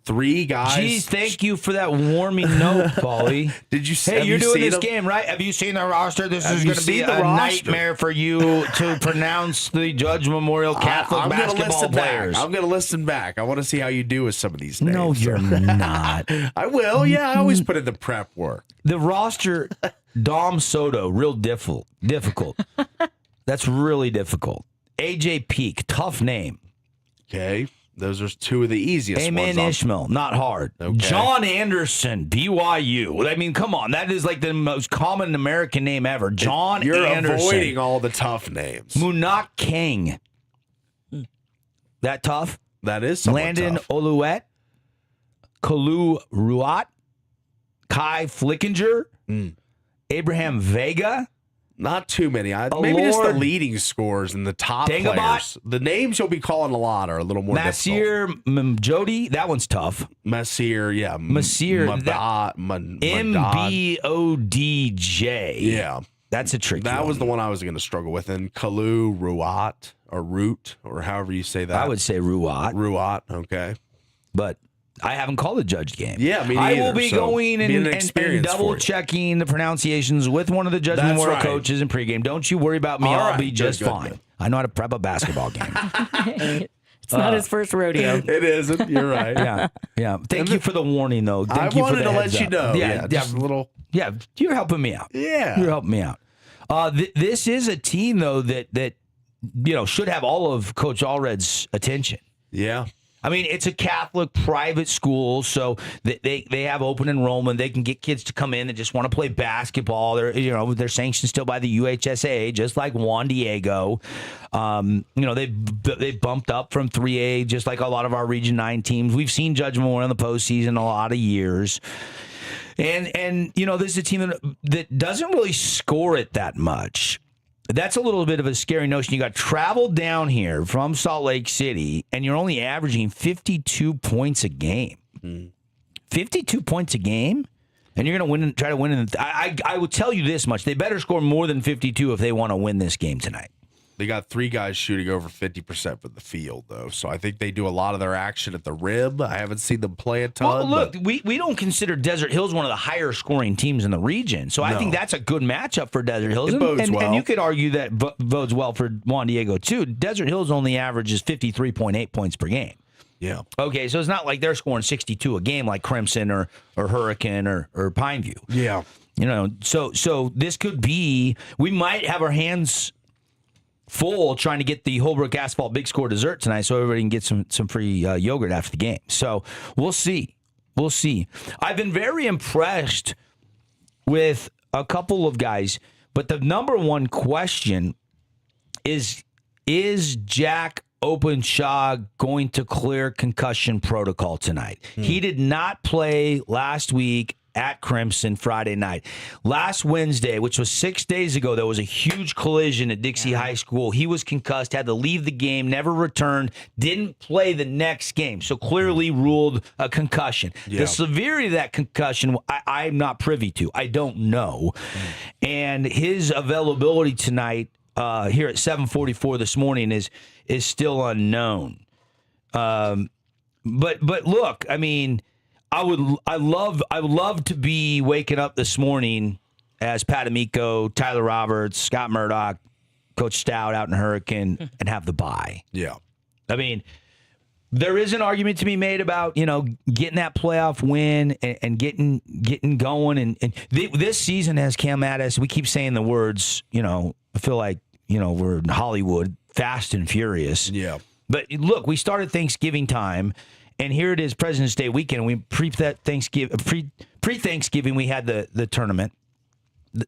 3 guys. Geez, thank you for that warming note, Paulie. Did you? Hey, you're doing this game, right? Have you seen the roster? This is going to be a nightmare for you to pronounce the Judge Memorial Catholic basketball players. I'm going to listen back. I want to see how you do with some of these names. No, you're not. I will. Yeah, I always put in the prep work. The roster, Dom Soto, real difficult. That's really difficult. AJ Peak, tough name. Okay. Those are 2 of the easiest Amen ones. Ishmael, not hard. Okay. John Anderson, BYU. I mean, come on. That is like the most common American name ever. John You're Anderson. avoiding all the tough names. Munak King. That tough? That is somewhat Landon tough. Oluet. Kalu Ruat. Kai Flickinger. Abraham Vega. Not too many. Maybe just the leading scores and the top Dangabot. players. The names you'll be calling a lot are a little more Masir Mjodi. That one's tough. difficult. Masir, yeah. Masir. MBODJ. Yeah. That's a tricky That one. was the one I was going to struggle with. And Kalu Ruat or Root or however you say that. I would say Ruat. Ruat, okay. But I haven't called a Judge game. Yeah, me I neither, will be so going be an and experience for double you. checking the pronunciations with one of the Judge That's Memorial right. coaches in pregame. Don't you worry about me. All I'll right. be just Good, fine. good. I know how to prep a basketball game. It's not his first rodeo. It isn't. You're right. Yeah. Thank you for the warning, though. I Thank you wanted for the to heads let you up. know. Yeah, Just a little. Yeah, you're helping me out. Yeah. You're helping me out. This is a team, though, that should have all of Coach Allred's attention. Yeah. I mean, it's a Catholic private school, so they have open enrollment. They can get kids to come in that just want to play basketball. They're sanctioned still by the UHSAA, just like Juan Diego. They bumped up from 3A, just like a lot of our Region 9 teams. We've seen Judge Memorial in the postseason a lot of years. And this is a team that doesn't really score it that much. That's a little bit of a scary notion. You got travel down here from Salt Lake City, and you're only averaging 52 points a game. 52 points a game? And you're going to try to win. I will tell you this much. They better score more than 52 if they want to win this game tonight. They got 3 guys shooting over 50% from the field, though. So I think they do a lot of their action at the rim. I haven't seen them play a ton. Well, look, we don't consider Desert Hills one of the higher scoring teams in the region. So I think that's a good matchup for Desert Hills. It bodes well. And you could argue that bodes well for Juan Diego, too. Desert Hills only averages 53.8 points per game. Yeah. Okay, so it's not like they're scoring 62 a game like Crimson or Hurricane or Pineview. Yeah. So this could be, we might have our hands full trying to get the Holbrook Asphalt Big Score dessert tonight so everybody can get some free yogurt after the game. So we'll see. I've been very impressed with a couple of guys, but the number one question is Jack Openshaw going to clear concussion protocol tonight? He did not play last week at Crimson Friday night. Last Wednesday, which was 6 days ago, there was a huge collision at Dixie High School. He was concussed, had to leave the game, never returned, didn't play the next game, so clearly ruled a concussion. Yeah. The severity of that concussion, I'm not privy to. I don't know. And his availability tonight here at 7:44 this morning is still unknown. But look, I mean, I would love to be waking up this morning as Pat Amico, Tyler Roberts, Scott Murdoch, Coach Stout out in Hurricane and have the bye. Yeah. I mean, there is an argument to be made about, getting that playoff win and getting going. And this season has come at us. We keep saying the words, I feel like, we're in Hollywood, fast and furious. Yeah. But look, we started Thanksgiving time, and here it is, President's Day weekend. We pre-Thanksgiving, we had the tournament.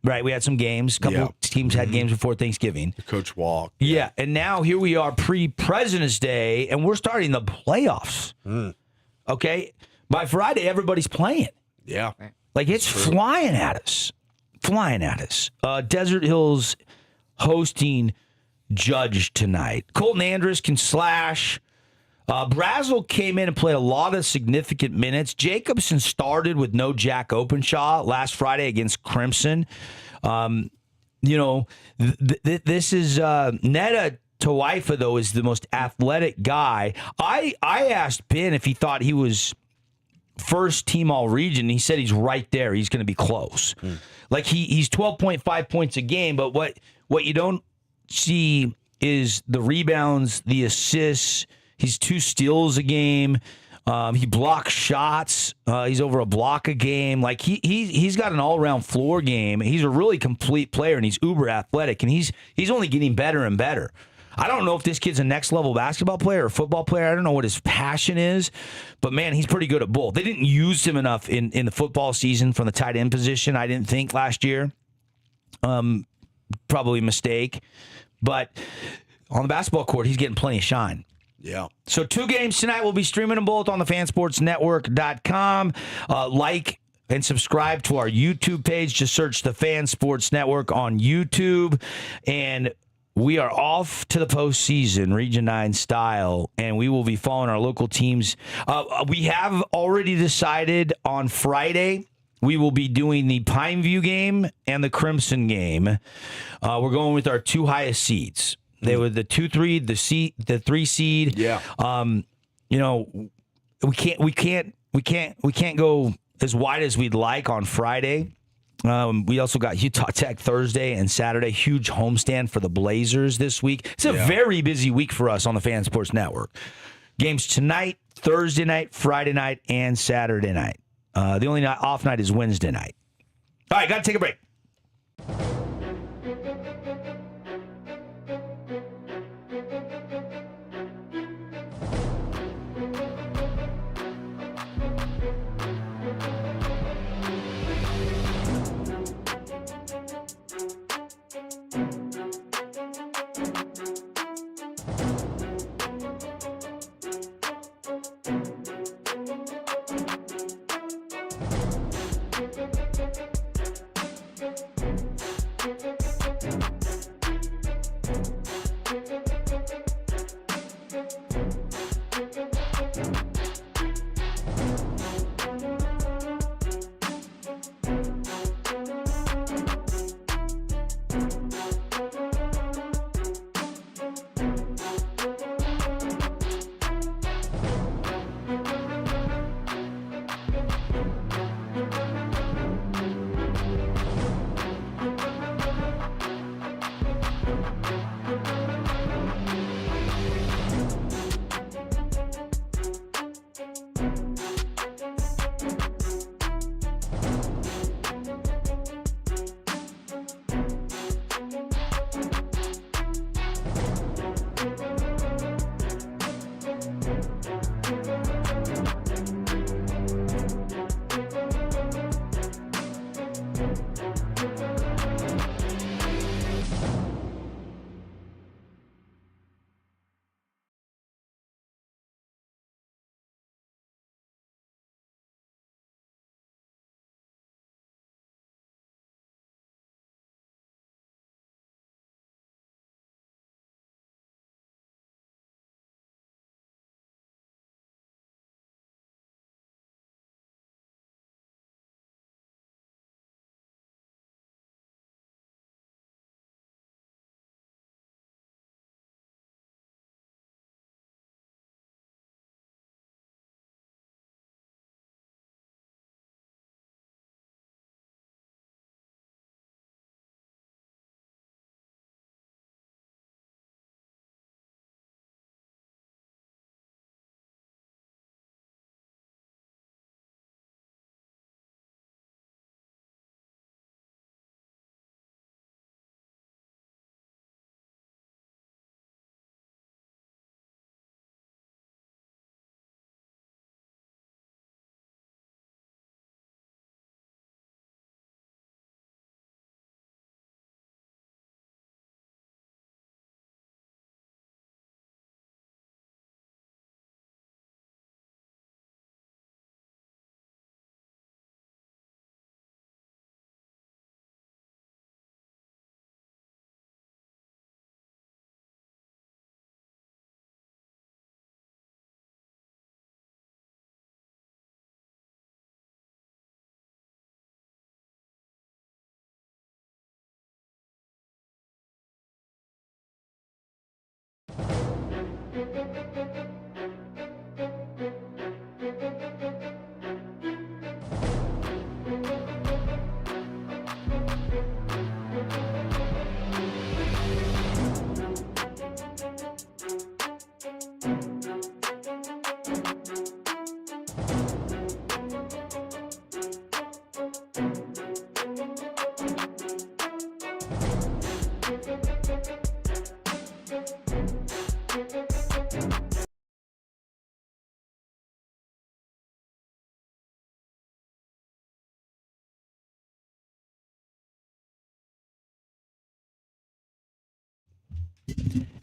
Right, we had some games. A couple teams had games before Thanksgiving. The coach walk. Yeah, and now here we are pre-President's Day, and we're starting the playoffs. Okay? By Friday, everybody's playing. Yeah. Like, it's flying at us. Desert Hills hosting Judge tonight. Colton Andrus can slash. Brazel came in and played a lot of significant minutes. Jacobson started with no Jack Openshaw last Friday against Crimson. This is Netta Tawaifa, though, is the most athletic guy. I asked Ben if he thought he was first team all region. He said he's right there. He's going to be close. Like he's 12.5 points a game, but what you don't see is the rebounds, the assists. He's 2 steals a game. He blocks shots. He's over a block a game. Like he's got an all-around floor game. He's a really complete player, and he's uber athletic, and he's only getting better and better. I don't know if this kid's a next-level basketball player or football player. I don't know what his passion is, but, man, he's pretty good at both. They didn't use him enough in the football season from the tight end position, I didn't think, last year. Probably a mistake. But on the basketball court, he's getting plenty of shine. Yeah. So 2 games tonight. We'll be streaming them both on the fansportsnetwork.com. Like and subscribe to our YouTube page. Just search the Fan Sports Network on YouTube. And we are off to the postseason, Region 9 style, and we will be following our local teams. We have already decided on Friday we will be doing the Pineview game and the Crimson game. We're going with our 2 highest seeds. They were the 2-3, the 3 seed. Yeah. We can't go as wide as we'd like on Friday. We also got Utah Tech Thursday and Saturday. Huge homestand for the Blazers this week. It's a very busy week for us on the Fan Sports Network. Games tonight, Thursday night, Friday night, and Saturday night. The only off night is Wednesday night. All right, got to take a break.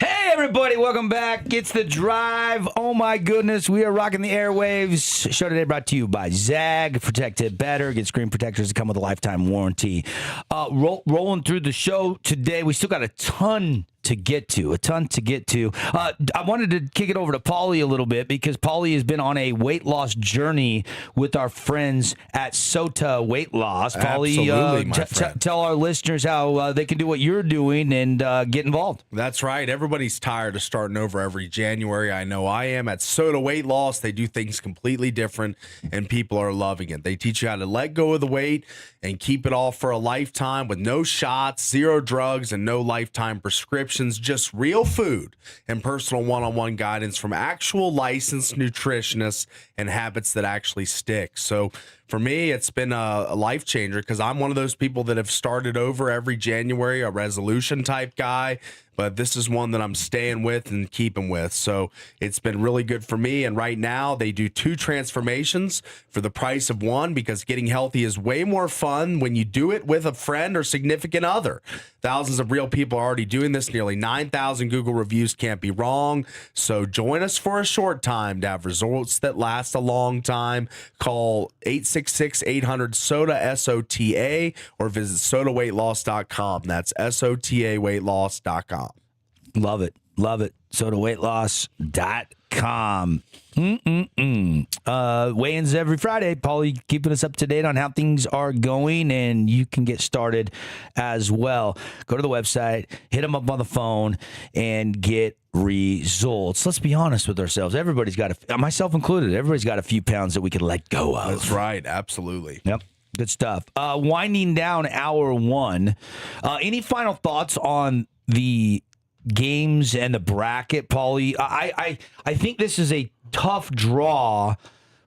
Hey, everybody, welcome back. It's The Drive. Oh, my goodness. We are rocking the airwaves. Show today brought to you by Zag. Protect it better. Get screen protectors that come with a lifetime warranty. Rolling through the show today, we still got a ton to get to. I wanted to kick it over to Paulie a little bit because Paulie has been on a weight loss journey with our friends at Sota Weight Loss. Paulie, tell our listeners how they can do what you're doing and get involved. That's right. Everybody's tired of starting over every January. I know I am. At Sota Weight Loss, they do things completely different, and people are loving it. They teach you how to let go of the weight and keep it all for a lifetime with no shots, zero drugs, and no lifetime prescriptions. Just real food and personal one-on-one guidance from actual licensed nutritionists and habits that actually stick. So for me, it's been a life changer because I'm one of those people that have started over every January, a resolution type guy, but this is one that I'm staying with and keeping with. So it's been really good for me. And right now they do 2 transformations for the price of one because getting healthy is way more fun when you do it with a friend or significant other. Thousands of real people are already doing this. Nearly 9,000 Google reviews can't be wrong. So join us for a short time to have results that last a long time. Call 866-800-SOTA, S-O-T-A, or visit sotaweightloss.com. That's S-O-T-A weightloss.com. Love it. sotaweightloss.com. Weigh-ins every Friday. Paulie keeping us up to date on how things are going, and you can get started as well. Go to the website, hit them up on the phone, and get results. Let's be honest with ourselves. Everybody's got, myself included, everybody's got a few pounds that we could let go of. That's right. Absolutely. Yep. Good stuff. Winding down hour one. Any final thoughts on the games and the bracket, Paulie? I think this is a tough draw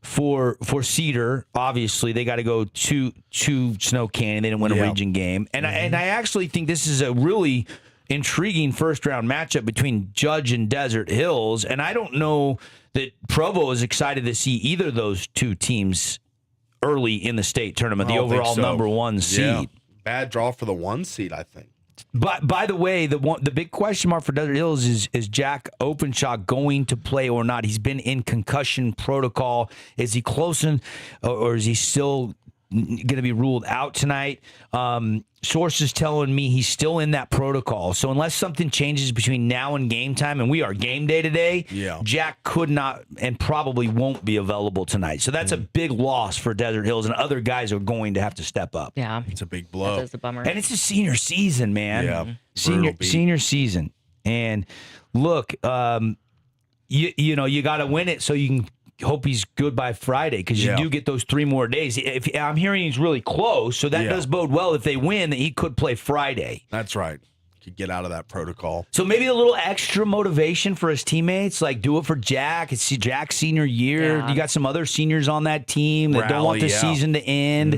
for Cedar. Obviously, they got to go to Snow Canyon. They didn't win a region game, and I actually think this is a really intriguing first round matchup between Judge and Desert Hills. And I don't know that Provo is excited to see either of those two teams early in the state tournament. The overall number one seed. Yeah. Bad draw for the 1 seed, I think. But by the way, the big question mark for Desert Hills is Jack Openshaw going to play or not? He's been in concussion protocol. Is he close or is he still going to be ruled out tonight? Sources telling me he's still in that protocol. So unless something changes between now and game time, and we are game day today, Jack could not and probably won't be available tonight. So that's a big loss for Desert Hills, and other guys are going to have to step up. Yeah, it's a big blow. That is a bummer. And it's a senior season, man. Yeah, senior season. And look, you know you got to win it so you can hope he's good by Friday, because you do get those 3 more days. If I'm hearing he's really close, so that does bode well if they win that he could play Friday. That's right. Could get out of that protocol. So maybe a little extra motivation for his teammates, like do it for Jack. It's Jack's senior year. You got some other seniors on that team that don't want the season to end.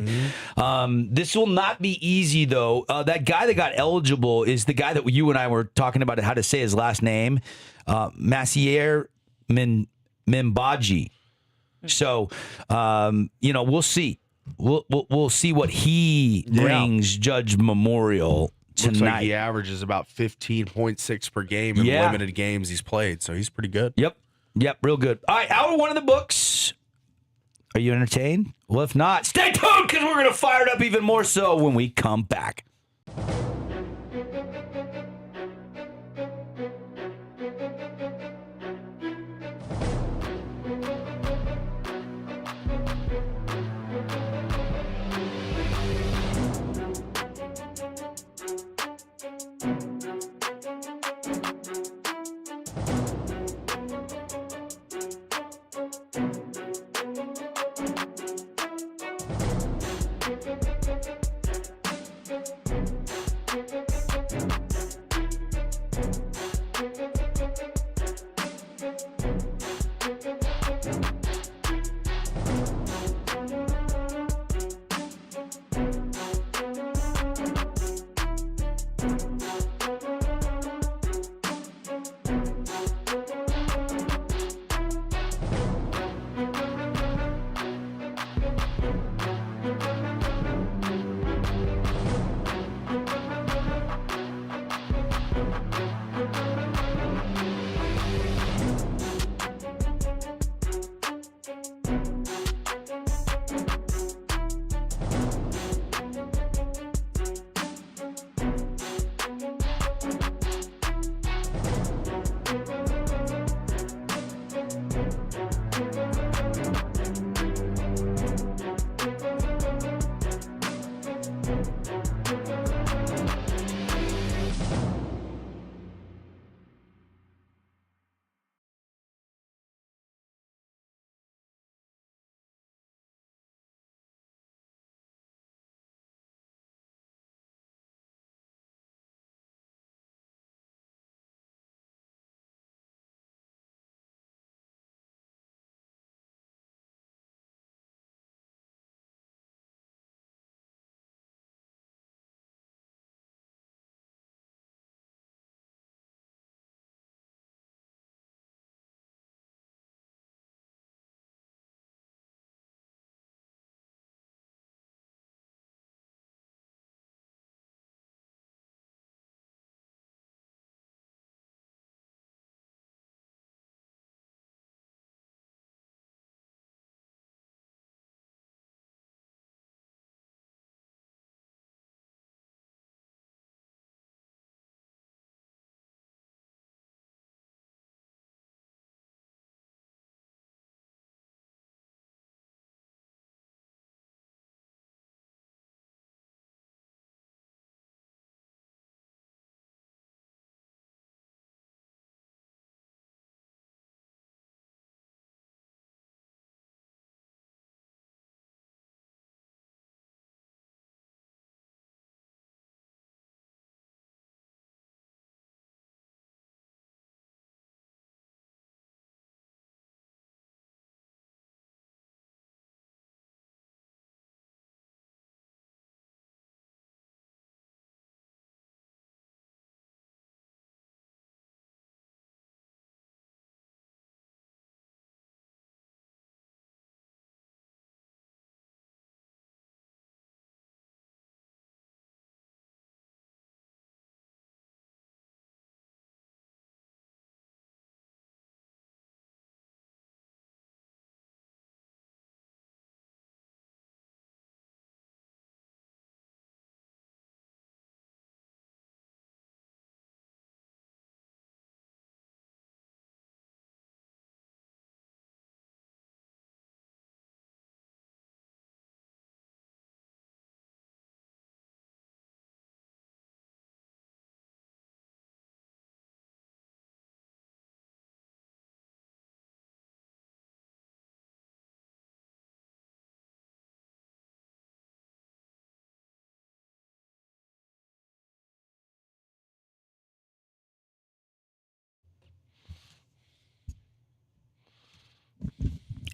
This will not be easy, though. That guy that got eligible is the guy that you and I were talking about how to say his last name, Massier Mimbaji. So, we'll see. We'll see what he brings Judge Memorial tonight. Looks like he averages about 15.6 per game in limited games he's played, so he's pretty good. Yep, real good. All right, hour one of the books. Are you entertained? Well, if not, stay tuned, because we're going to fire it up even more so when we come back.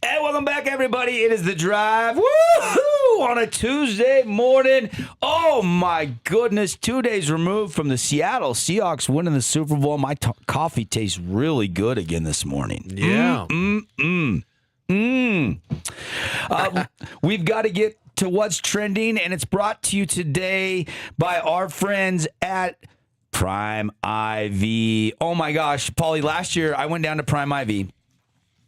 Hey, welcome back, everybody. It is The Drive. Woo-hoo! On a Tuesday morning. Oh, my goodness. 2 days removed from the Seattle Seahawks winning the Super Bowl. My coffee tastes really good again this morning. Yeah. We've got to get to what's trending, and it's brought to you today by our friends at Prime IV. Oh, my gosh. Paulie, last year I went down to Prime IV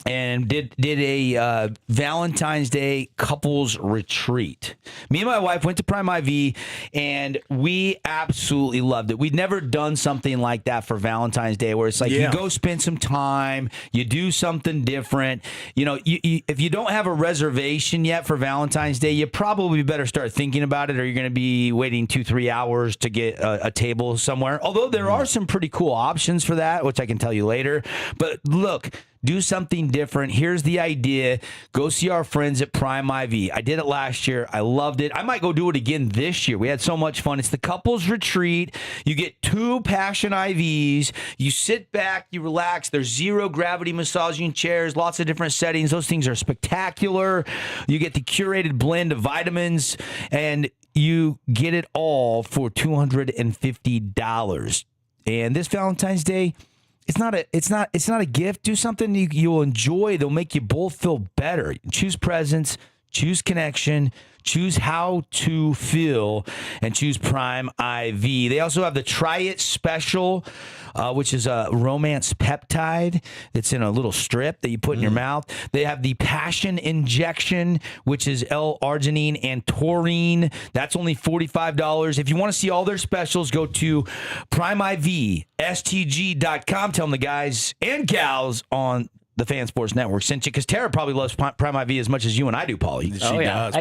and did a Valentine's Day couples retreat. Me and my wife went to Prime IV, and we absolutely loved it. We'd never done something like that for Valentine's Day, where it's like you go spend some time, you do something different. You know, if you don't have a reservation yet for Valentine's Day, you probably better start thinking about it, or you're going to be waiting 2-3 hours to get a table somewhere. Although there are some pretty cool options for that, which I can tell you later. But look, do something different. Here's the idea. Go see our friends at Prime IV. I did it last year. I loved it. I might go do it again this year. We had so much fun. It's the couples retreat. You get 2 Passion IVs. You sit back, you relax. There's 0 gravity massaging chairs, lots of different settings. Those things are spectacular. You get the curated blend of vitamins, and you get it all for $250. And this Valentine's Day, it's not a gift. Do something you'll enjoy. They'll make you both feel better. Choose presents, choose connection, choose how to feel, and choose Prime IV. They also have the Try It Special, which is a romance peptide that's in a little strip that you put in your mouth. They have the Passion Injection, which is L-arginine and taurine. That's only $45. If you want to see all their specials, go to PrimeIVSTG.com. Tell them the guys and gals on the Fan Sports Network sent you, because Tara probably loves Prime IV as much as you and I do, Paulie. She does.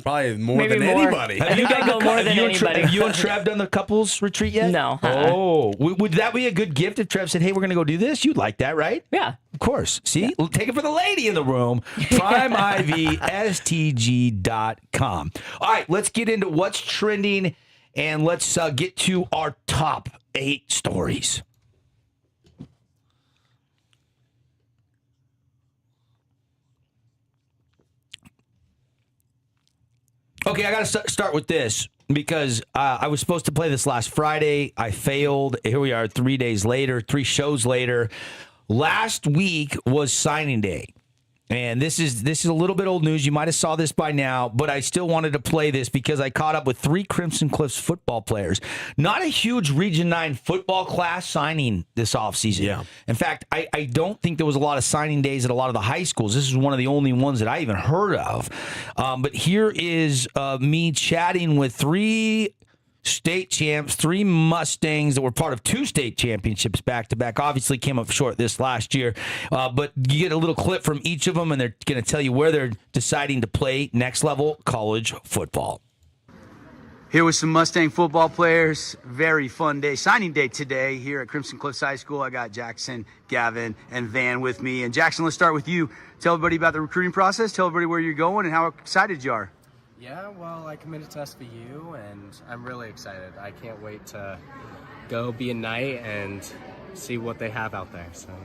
Probably more Maybe than more. anybody. I think I go more than anybody. Have you and Trev done the couples retreat yet? No. Oh, would that be a good gift if Trev said, hey, we're going to go do this? You'd like that, right? Yeah. Of course. See? Yeah. Take it for the lady in the room. PrimeIVSTG.com. All right, let's get into what's trending, and let's get to our top 8 stories. Okay, I got to start with this because I was supposed to play this last Friday. I failed. Here we are 3 days later, 3 shows later. Last week was signing day. And this is a little bit old news. You might have saw this by now, but I still wanted to play this because I caught up with 3 Crimson Cliffs football players. Not a huge Region 9 football class signing this offseason. Yeah. In fact, I don't think there was a lot of signing days at a lot of the high schools. This is one of the only ones that I even heard of. But here is me chatting with 3 state champs, 3 Mustangs that were part of 2 state championships back-to-back. Obviously came up short this last year. But you get a little clip from each of them, and they're going to tell you where they're deciding to play next-level college football. Here with some Mustang football players. Very fun day. Signing day today here at Crimson Cliffs High School. I got Jackson, Gavin, and Van with me. And Jackson, let's start with you. Tell everybody about the recruiting process. Tell everybody where you're going and how excited you are. Yeah, well, I committed to SVU, and I'm really excited. I can't wait to go be a Knight and see what they have out there. So, yeah.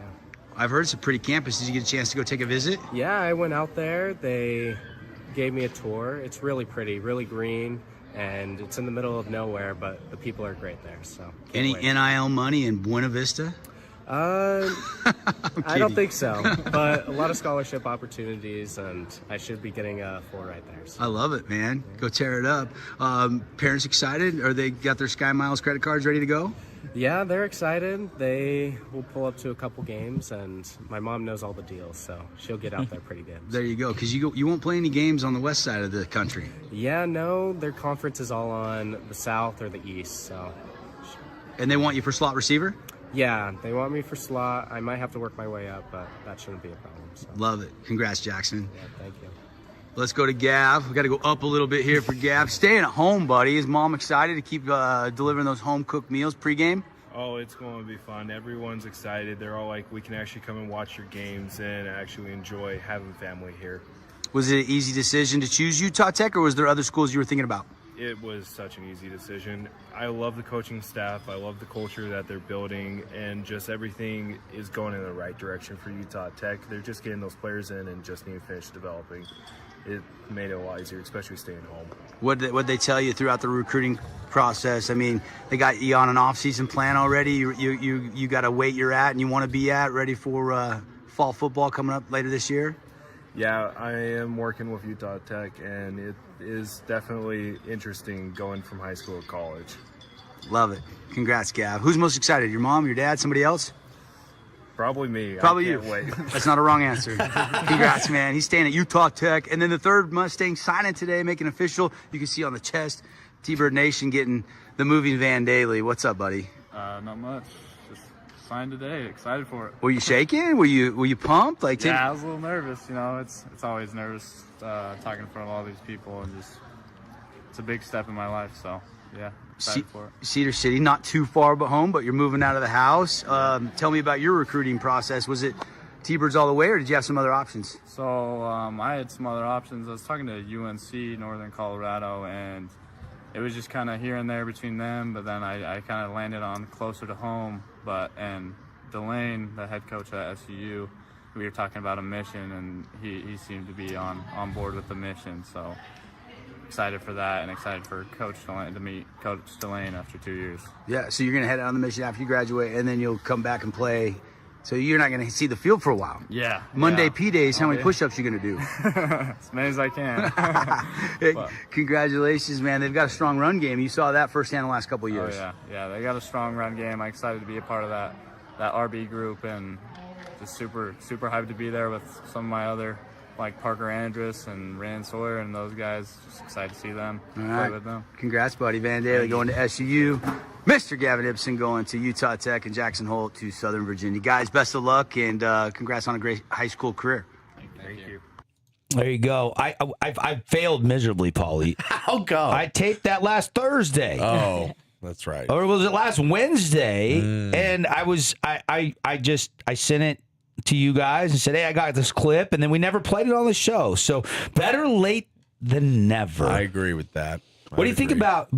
I've heard it's a pretty campus. Did you get a chance to go take a visit? Yeah, I went out there. They gave me a tour. It's really pretty, really green, and it's in the middle of nowhere, but the people are great there. So, any wait. NIL money in Buena Vista? I don't think so, but a lot of scholarship opportunities, and I should be getting a 4 right there. So. I love it, man. Go tear it up. Parents excited? Or they got their Sky Miles credit cards ready to go? Yeah, they're excited. They will pull up to a couple games, and my mom knows all the deals, so she'll get out there pretty good. There you go, because you won't play any games on the west side of the country. Yeah, no, their conference is all on the south or the east. So. And they want you for slot receiver? Yeah, they want me for slot. I might have to work my way up, but that shouldn't be a problem. So. Love it. Congrats, Jackson. Yeah, thank you. Let's go to Gav. We got to go up a little bit here for Gav. Staying at home, buddy. Is mom excited to keep delivering those home-cooked meals pregame? Oh, it's going to be fun. Everyone's excited. They're all like, we can actually come and watch your games and actually enjoy having family here. Was it an easy decision to choose Utah Tech, or was there other schools you were thinking about? It was such an easy decision. I love the coaching staff. I love the culture that they're building, and just everything is going in the right direction for Utah Tech. They're just getting those players in and just need to finish developing. It made it a lot easier, especially staying home. What'd they tell you throughout the recruiting process? I mean, they got you on an off-season plan already. You got a weight you're at and you want to be at, ready for fall football coming up later this year? Yeah, I am working with Utah Tech, and it is definitely interesting going from high school to college. Love it. Congrats, Gav. Who's most excited? Your mom, your dad, somebody else? Probably me. Probably I you. can't wait. That's not a wrong answer. Congrats, man. He's staying at Utah Tech. And then the 3rd Mustang signing today, making official. You can see on the chest, T-Bird Nation getting the moving van daily. What's up, buddy? Not much. Just signed today. Excited for it. Were you shaking? Were you pumped? Yeah, I was a little nervous. You know, it's always nervous talking in front of all these people, and just it's a big step in my life. So yeah, excited for it. Cedar City, not too far but home, but you're moving out of the house. Tell me about your recruiting process. Was it T-Birds all the way, or did you have some other options? So I had some other options. I was talking to UNC, Northern Colorado, and it was just kind of here and there between them. But then I kind of landed on closer to home. And Delane, the head coach at SUU, we were talking about a mission, and he seemed to be on board with the mission. So excited for that, and excited for Coach Delane to meet Coach Delane after 2 years. Yeah, so you're going to head out on the mission after you graduate, and then you'll come back and play. So you're not going to see the field for a while. Yeah. Monday P days, how many push-ups you going to do? As many as I can. Hey, congratulations, man. They've got a strong run game. You saw that firsthand the last couple of years. Oh, yeah. They got a strong run game. I'm excited to be a part of that RB group, and just super hyped to be there with some of my other, like Parker Andrus and Rand Sawyer and those guys. Just excited to see them, play with them. Congrats, buddy. Van Daly going to SUU. Mr. Gavin Ibsen going to Utah Tech, and Jackson Holt to Southern Virginia. Guys, best of luck, and congrats on a great high school career. Thank you. There you go. I failed miserably, Paulie. How come? I taped that last Thursday. Oh, that's right. Or was it last Wednesday? And I sent it to you guys and said, hey, I got this clip, and then we never played it on the show. So better late than never. I agree with that. What do you think about,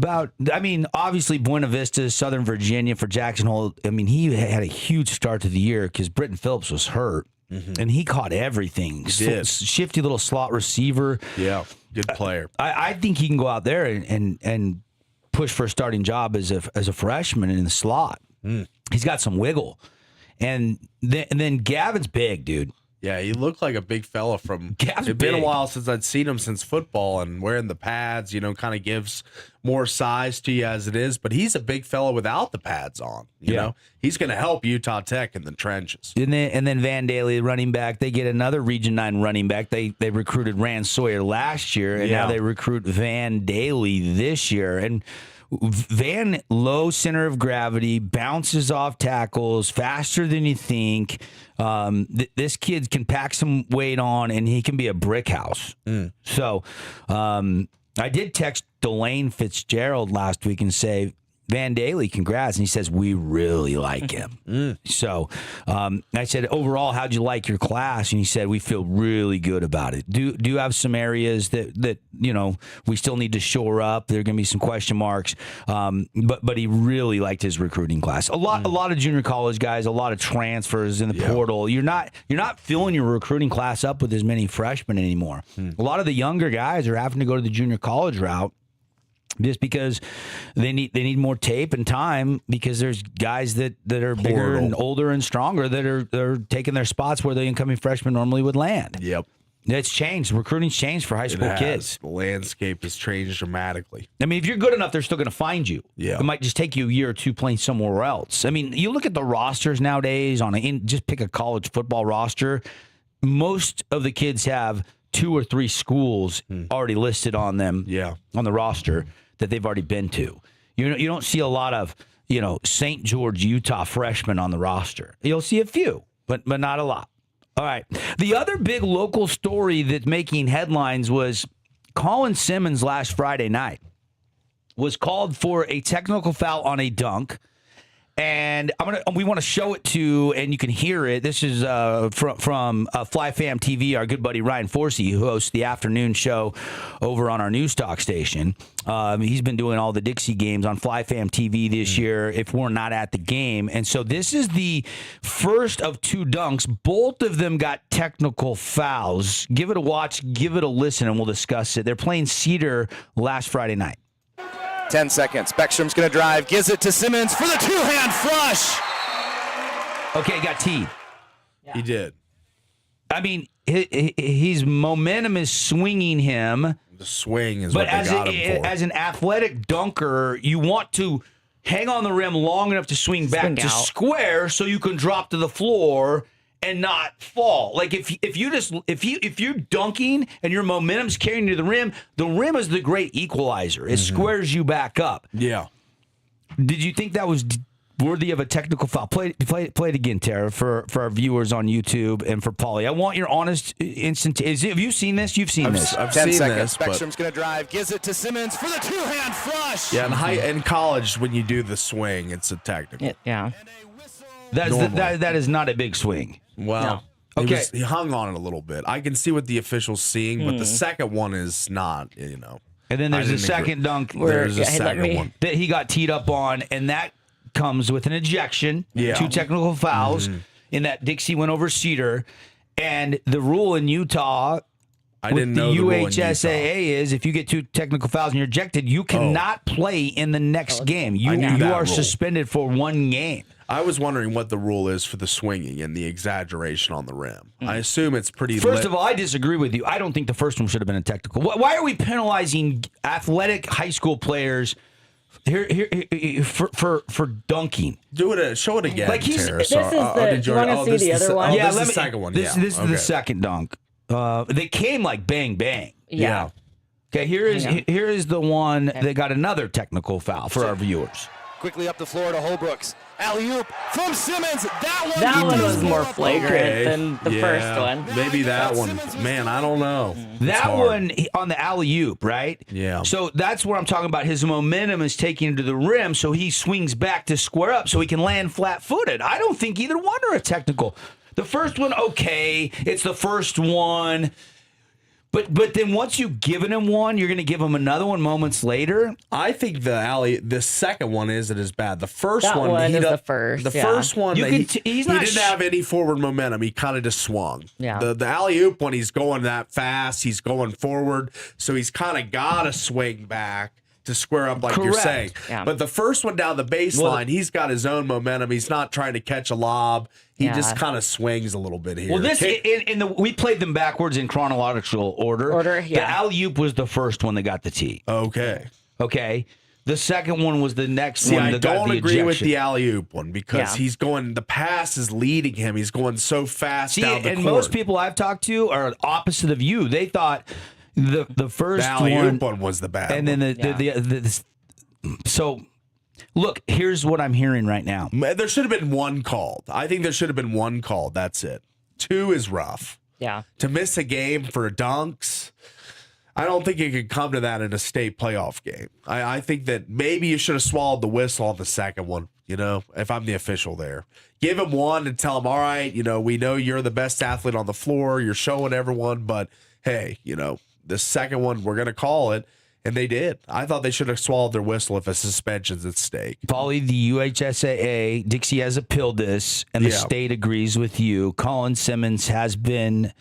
I mean, obviously Buena Vista, Southern Virginia for Jackson Hole. I mean, he had a huge start to the year because Britton Phillips was hurt, and he caught everything. He did. Shifty little slot receiver. Yeah, good player. I think he can go out there and push for a starting job as a freshman in the slot. He's got some wiggle. And then Gavin's big, dude. Yeah, he looked like a big fella from. Gav's It's been a big. while since I'd seen him since football, and wearing the pads, kind of gives more size to you as it is. But he's a big fella without the pads on. You know, he's going to help Utah Tech in the trenches. And then Van Daly, running back, they get another Region 9 running back. They recruited Rand Sawyer last year, and now they recruit Van Daly this year. And Van, low center of gravity, bounces off tackles faster than you think. This kid can pack some weight on, and he can be a brick house. So I did text Delane Fitzgerald last week and say, Van Daly, congrats. And he says, we really like him. So I said, overall, how'd you like your class? And he said, we feel really good about it. Do you have some areas that we still need to shore up? There are going to be some question marks. But he really liked his recruiting class. A lot of junior college guys, a lot of transfers in the portal. You're not filling your recruiting class up with as many freshmen anymore. A lot of the younger guys are having to go to the junior college route, just because they need more tape and time, because there's guys that are bigger and older and stronger that are taking their spots where the incoming freshmen normally would land. Yep. It's changed. Recruiting's changed for high school kids. The landscape has changed dramatically. I mean, if you're good enough, they're still going to find you. Yeah. It might just take you a year or two playing somewhere else. I mean, you look at the rosters nowadays, just pick a college football roster. Most of the kids have 2 or 3 schools already listed on them, on the roster, that they've already been to. You don't see a lot of St. George, Utah freshmen on the roster. You'll see a few, but not a lot. All right. The other big local story that's making headlines was Colin Simmons last Friday night was called for a technical foul on a dunk. And we want to show it to, and you can hear it. This is from Fly Fam TV, our good buddy Ryan Forsey, who hosts the afternoon show over on our news talk station. He's been doing all the Dixie games on Fly Fam TV this year if we're not at the game. And so this is the first of 2 dunks. Both of them got technical fouls. Give it a watch, give it a listen, and we'll discuss it. They're playing Cedar last Friday night. 10 seconds. Beckstrom's going to drive. Gives it to Simmons for the 2-hand flush. Okay, he got teed. Yeah. He did. I mean, his momentum is swinging him. The swing is what they got him for. As an athletic dunker, you want to hang on the rim long enough to swing back to square so you can drop to the floor and not fall. Like if you're dunking and your momentum's carrying you to the rim is the great equalizer. It squares you back up. Yeah. Did you think that was worthy of a technical foul? Play it again, Tara, for our viewers on YouTube and for Paulie. I want your honest instant. Have you seen this? You've seen this. I've 10 seen seconds. this. Beckstrom's going to drive. Gives it to Simmons for the 2-hand flush. Yeah, in college, when you do the swing, it's a technical. Yeah. That is not a big swing. Well, Okay. He hung on it a little bit. I can see what the official's seeing, but the second one is not, And then there's a second dunk There's a second one. that he got teed up on, and that comes with an ejection, 2 technical fouls, in that Dixie went over Cedar. And the rule in Utah with the UHSAA is if you get 2 technical fouls and you're ejected, you cannot play in the next game. You are suspended for 1 game. I was wondering what the rule is for the swinging and the exaggeration on the rim. I assume it's pretty. First of all, I disagree with you. I don't think the first one should have been a technical. Why are we penalizing athletic high school players here for dunking? Do it. Show it again. Like this is the. Do you want to see the other one? Yeah, this is the second one. This is the second dunk. They came like bang bang. Yeah. Okay. Here is the one that got another technical foul for our viewers. Quickly up the floor to Holbrooks. Alley-oop from Simmons. That one was more flagrant than the first one. Maybe that one. Man, I don't know. That one on the alley-oop, right? Yeah. So that's what I'm talking about. His momentum is taking him to the rim, so he swings back to square up so he can land flat-footed. I don't think either one are a technical. The first one, okay. It's the first one. But then once you've given him one, you're going to give him another one moments later. I think the second one isn't as bad. The first one is the first. The first one, he didn't have any forward momentum. He kind of just swung. Yeah. The alley oop when he's going that fast, he's going forward, so he's kind of got to swing back to square up like you're saying. Yeah. But the first one down the baseline, he's got his own momentum. He's not trying to catch a lob. He just kind of swings a little bit here. Well, we played them backwards in chronological order. The alley-oop was the first one that got the tee. Okay. The second one was the next one. I don't got the agree ejection. with the alley-oop one because he's going. The pass is leading him. He's going so fast down the court. And most people I've talked to are opposite of you. They thought the first alley-oop one was the bad and one. then so. Look, here's what I'm hearing right now. There should have been one called. I think there should have been one called. That's it. 2 is rough. Yeah. To miss a game for dunks, I don't think you could come to that in a state playoff game. I think that maybe you should have swallowed the whistle on the second one, if I'm the official there. Give him one and tell him, all right, we know you're the best athlete on the floor. You're showing everyone, but hey, the second one, we're going to call it. And they did. I thought they should have swallowed their whistle if a suspension's at stake. Paulie, the UHSAA, Dixie has appealed this, and the state agrees with you. Colin Simmons has been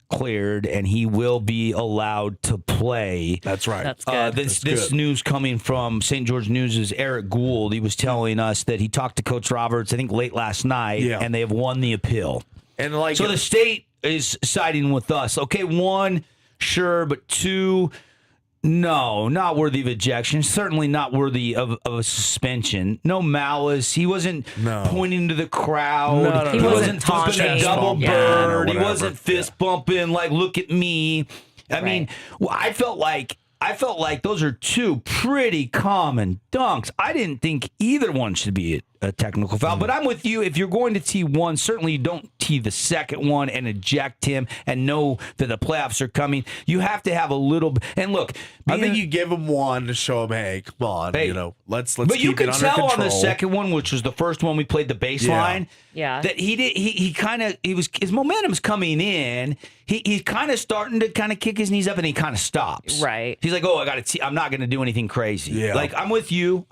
cleared, and he will be allowed to play. That's right. That's good. This news coming from St. George News' Eric Gould. He was telling us that he talked to Coach Roberts, I think, late last night, and they have won the appeal. And so the state is siding with us. Okay, 1, sure, but 2... No, not worthy of ejection. Certainly not worthy of a suspension. No malice. He wasn't pointing to the crowd. He wasn't thumping a double bird. He wasn't fist bumping like, look at me. I mean, I felt like those are 2 pretty common dunks. I didn't think either one should be a technical foul, but I'm with you. If you're going to tee one, certainly you don't tee the second one and eject him and know that the playoffs are coming. You have to have a little. And look, I think you give him one to show him, hey, come on, let's. But keep you could it under tell control. on the second one, which was the first one we played the baseline, that he did. His momentum's coming in. He's kind of starting to kind of kick his knees up, and he kind of stops. Right. He's like, oh, I got to. I'm not going to do anything crazy. Yeah. Like I'm with you.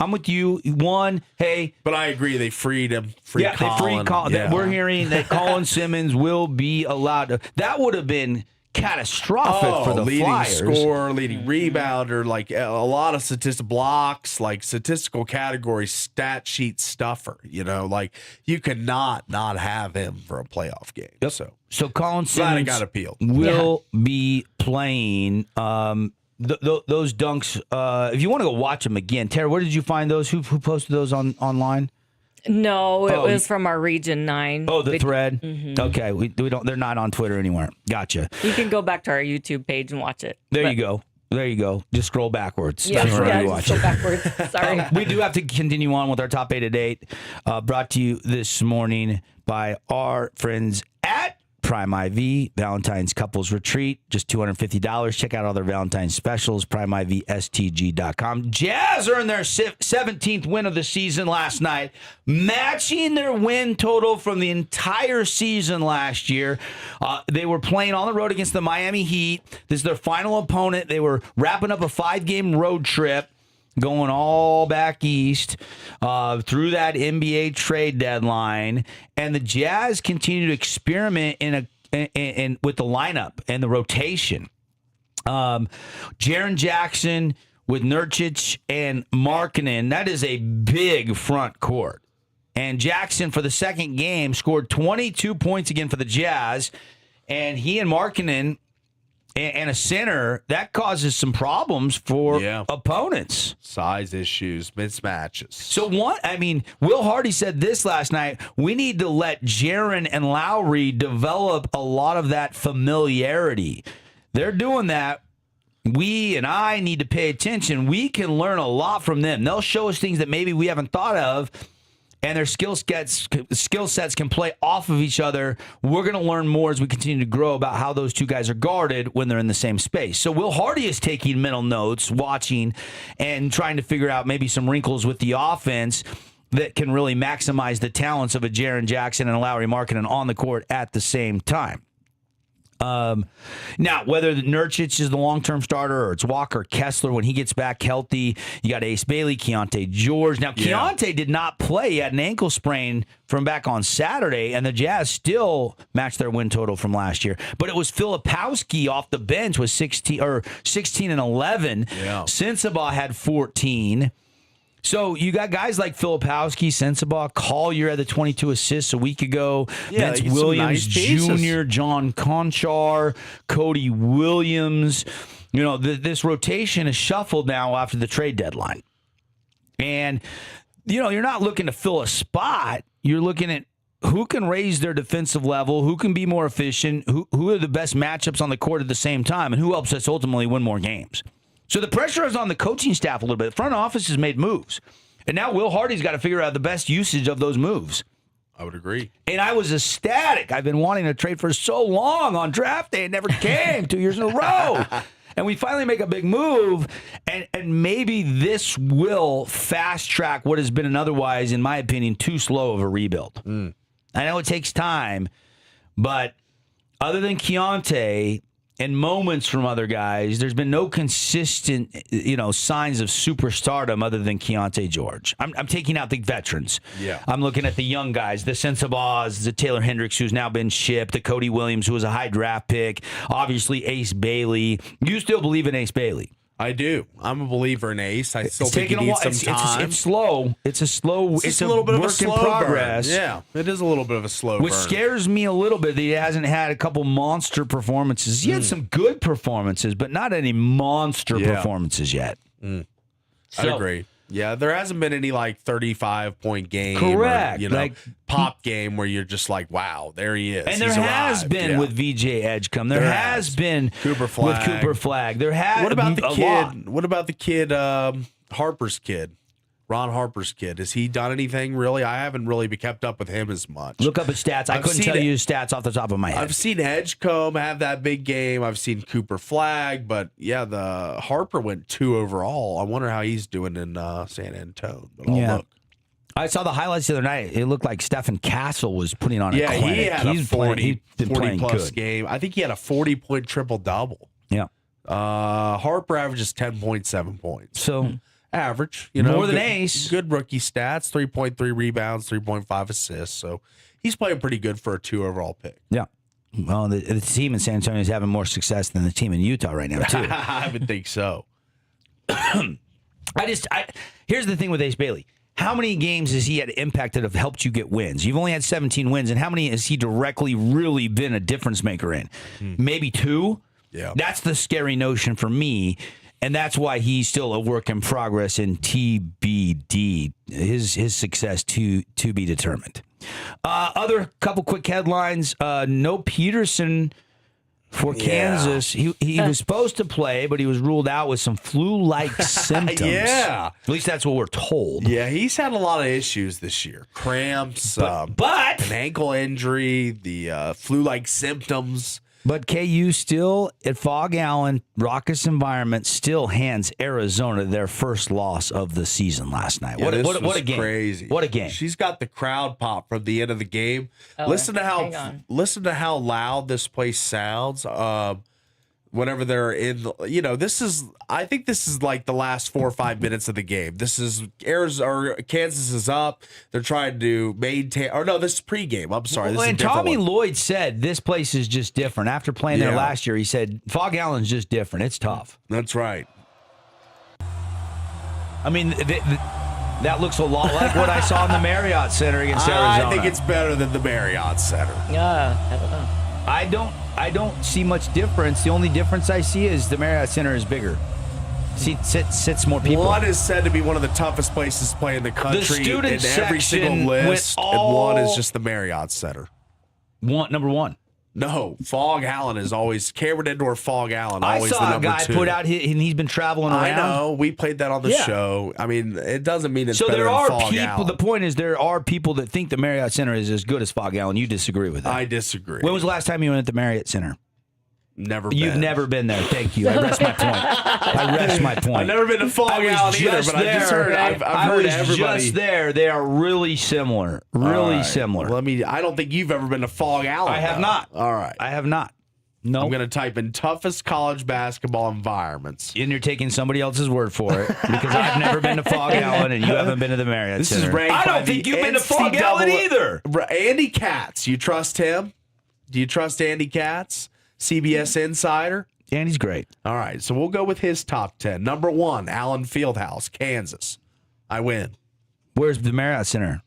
One, hey. But I agree. They freed him. They freed Colin. Yeah. We're hearing that Colin Simmons will be allowed to. That would have been catastrophic for the leading Flyers. scorer, leading rebounder, like a lot of blocks, like statistical category stat sheet stuffer. Like you cannot not have him for a playoff game. Yep. So Colin Simmons got appealed. will be playing. Those dunks. If you want to go watch them again, Tara, where did you find those? Who posted those online? No, it was from our Region 9. Oh, the thread. Mm-hmm. Okay, we don't. They're not on Twitter anywhere. Gotcha. You can go back to our YouTube page and watch it. There you go. Just scroll backwards. Yeah, just go backwards. Sorry. We do have to continue on with our top 8 at 8. Brought to you this morning by our friends at Prime IV, Valentine's Couples Retreat, just $250. Check out all their Valentine's specials, PrimeIVSTG.com. Jazz earned their 17th win of the season last night, matching their win total from the entire season last year. They were playing on the road against the Miami Heat. This is their final opponent. They were wrapping up a 5-game road trip, going all back east through that NBA trade deadline, and the Jazz continue to experiment in with the lineup and the rotation. Jaren Jackson with Nurkic and Markkanen, that is a big front court. And Jackson, for the second game, scored 22 points again for the Jazz, and he and Markkanen and a center, that causes some problems for opponents. Size issues, mismatches. So Will Hardy said this last night, we need to let Jaren and Lowry develop a lot of that familiarity. They're doing that. We and I need to pay attention. We can learn a lot from them. They'll show us things that maybe we haven't thought of, and their skill sets can play off of each other. We're going to learn more as we continue to grow about how those two guys are guarded when they're in the same space. So Will Hardy is taking mental notes, watching, and trying to figure out maybe some wrinkles with the offense that can really maximize the talents of a Jaren Jackson and a Lowry Markkanen on the court at the same time. Now, whether Nurkic is the long-term starter or it's Walker Kessler when he gets back healthy, you got Ace Bailey, Keontae George. Now, Keontae did not play. He had an ankle sprain from back on Saturday, and the Jazz still matched their win total from last year. But it was Filipowski off the bench with 16 and 11. Yeah. Sensabaugh had 14. So you got guys like Filipowski, Sensabaugh, Collier had the 22 assists a week ago. Yeah, Vince Williams Jr., John Conchar, Cody Williams. You know, this rotation is shuffled now after the trade deadline. And, you know, you're not looking to fill a spot. You're looking at who can raise their defensive level, who can be more efficient, who are the best matchups on the court at the same time, and who helps us ultimately win more games. So the pressure is on the coaching staff a little bit. The front office has made moves. And now Will Hardy's got to figure out the best usage of those moves. I would agree. And I was ecstatic. I've been wanting to trade for so long on draft day. It never came 2 years in a row. And we finally make a big move. And maybe this will fast track what has been an otherwise, in my opinion, too slow of a rebuild. I know it takes time, but other than Keontae and moments from other guys, there's been no consistent, signs of superstardom other than Keontae George. I'm taking out the veterans. Yeah. I'm looking at the young guys, the Sensabaugh, the Taylor Hendricks, who's now been shipped, the Cody Williams, who was a high draft pick, obviously Ace Bailey. You still believe in Ace Bailey? I do. I'm a believer in Ace. I still think he needs some time. It's slow. It's a little bit of a slow progress. Burn. Yeah, it is a little bit of a slow Which burn. scares me a little bit that he hasn't had a couple monster performances. He had some good performances, but not any monster performances yet. I agree. Yeah, there hasn't been any 35-point game. Correct. Or, pop game where you're just like, wow, there he is. And there has been with VJ Edgecombe. There has been Cooper Flagg. With Cooper Flagg. There has What about the a kid? lot. What about the kid, Harper's kid? Ron Harper's kid. Has he done anything really? I haven't really kept up with him as much. Look up his stats. I couldn't tell you his stats off the top of my head. I've seen Edgecombe have that big game. I've seen Cooper Flagg, but the Harper went 2 overall. I wonder how he's doing in San Antonio. But I'll look. I saw the highlights the other night. It looked like Stephen Castle was putting on a clinic. He had a 40-plus good game. I think he had a 40-point triple-double. Yeah. Harper averages 10.7 points. So average, more than Ace. Good rookie stats: 3.3 rebounds, 3.5 assists. So he's playing pretty good for a 2 overall pick. Yeah. Well, the team in San Antonio is having more success than the team in Utah right now too. I would think so. Here's the thing with Ace Bailey. How many games has he had impact that have helped you get wins? You've only had 17 wins, and how many has he directly really been a difference maker in? Maybe 2? Yeah. That's the scary notion for me. And that's why he's still a work in progress in TBD. His success to be determined. Other couple quick headlines. No Peterson for Kansas. He was supposed to play, but he was ruled out with some flu-like symptoms. Yeah. At least that's what we're told. Yeah, he's had a lot of issues this year. Cramps, but an ankle injury, the flu-like symptoms. But KU still, at Fog Allen, raucous environment, still hands Arizona their first loss of the season last night. Yeah, What a game. Crazy. What a game. She's got the crowd pop from the end of the game. Oh, listen hang to how loud this place sounds. Whenever they're in, I think this is like the last 4 or 5 minutes of the game. This is Kansas is up. They're trying to maintain. Or no, this is pregame. I'm sorry. This is a different Tommy one. Lloyd said this place is just different. After playing there last year, he said Fog Allen's just different. It's tough. That's right. I mean, that looks a lot like what I saw in the Marriott Center against Arizona. I think it's better than the Marriott Center. Yeah, I don't know. I don't see much difference. The only difference I see is the Marriott Center is bigger. Sits more people. One is said to be one of the toughest places to play in the country. The student in every single section list, and one is just the Marriott Center. Number one. No, Fog Allen is always Cameron Indoor. Fog Allen always I the saw number a guy 2. put out, and he's been traveling around. I know. We played that on the show. I mean, it doesn't mean it's better there than are Fog people. Allen. The point is, there are people that think the Marriott Center is as good as Fog Allen. You disagree with that? I disagree. When was the last time you went at the Marriott Center? Never. You've never been there. Thank you. I rest my point. I've never been to Fog Allen either, but I just heard. I've heard everybody. Just there. They are really similar. Really similar. Well, I don't think you've ever been to Fog Allen. I have not. All right. I have not. No. I'm going to type in toughest college basketball environments. And you're taking somebody else's word for it because I've never been to Fog Allen and you haven't been to the Marriott This Center. is ranked I by don't think the you've been to Fog Allen either. Andy Katz. You trust him? Do you trust Andy Katz? CBS Insider? Andy's great. All right, so we'll go with his top 10. Number 1, Allen Fieldhouse, Kansas. I win. Where's the Marriott Center?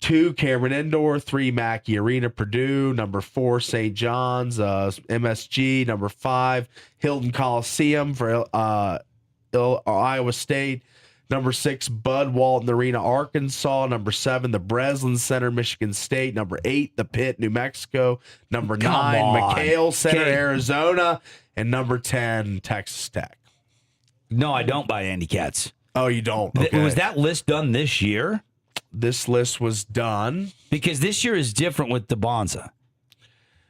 2, Cameron Indoor. 3, Mackey Arena, Purdue. Number 4, St. John's, MSG. Number 5, Hilton Coliseum for Iowa State. Number 6, Bud Walton Arena, Arkansas. Number 7, the Breslin Center, Michigan State. Number 8, the Pitt, New Mexico. Number 9, McHale Center, Arizona. And number 10, Texas Tech. No, I don't buy Andy Katz. Oh, you don't? Okay. Was that list done this year? This list was done. Because this year is different with the Bonza.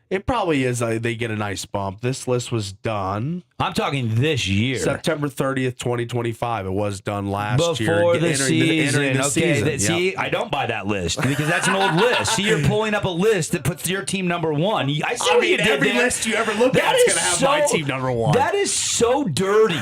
It probably is. They get a nice bump. This list was done. I'm talking this year. September 30th, 2025. It was done last year. Before the season. Entering the season. See, I don't buy that list because that's an old list. See, you're pulling up a list that puts your team number 1. I see what you did every there. list you ever look at is going to have my team number 1. That is so dirty.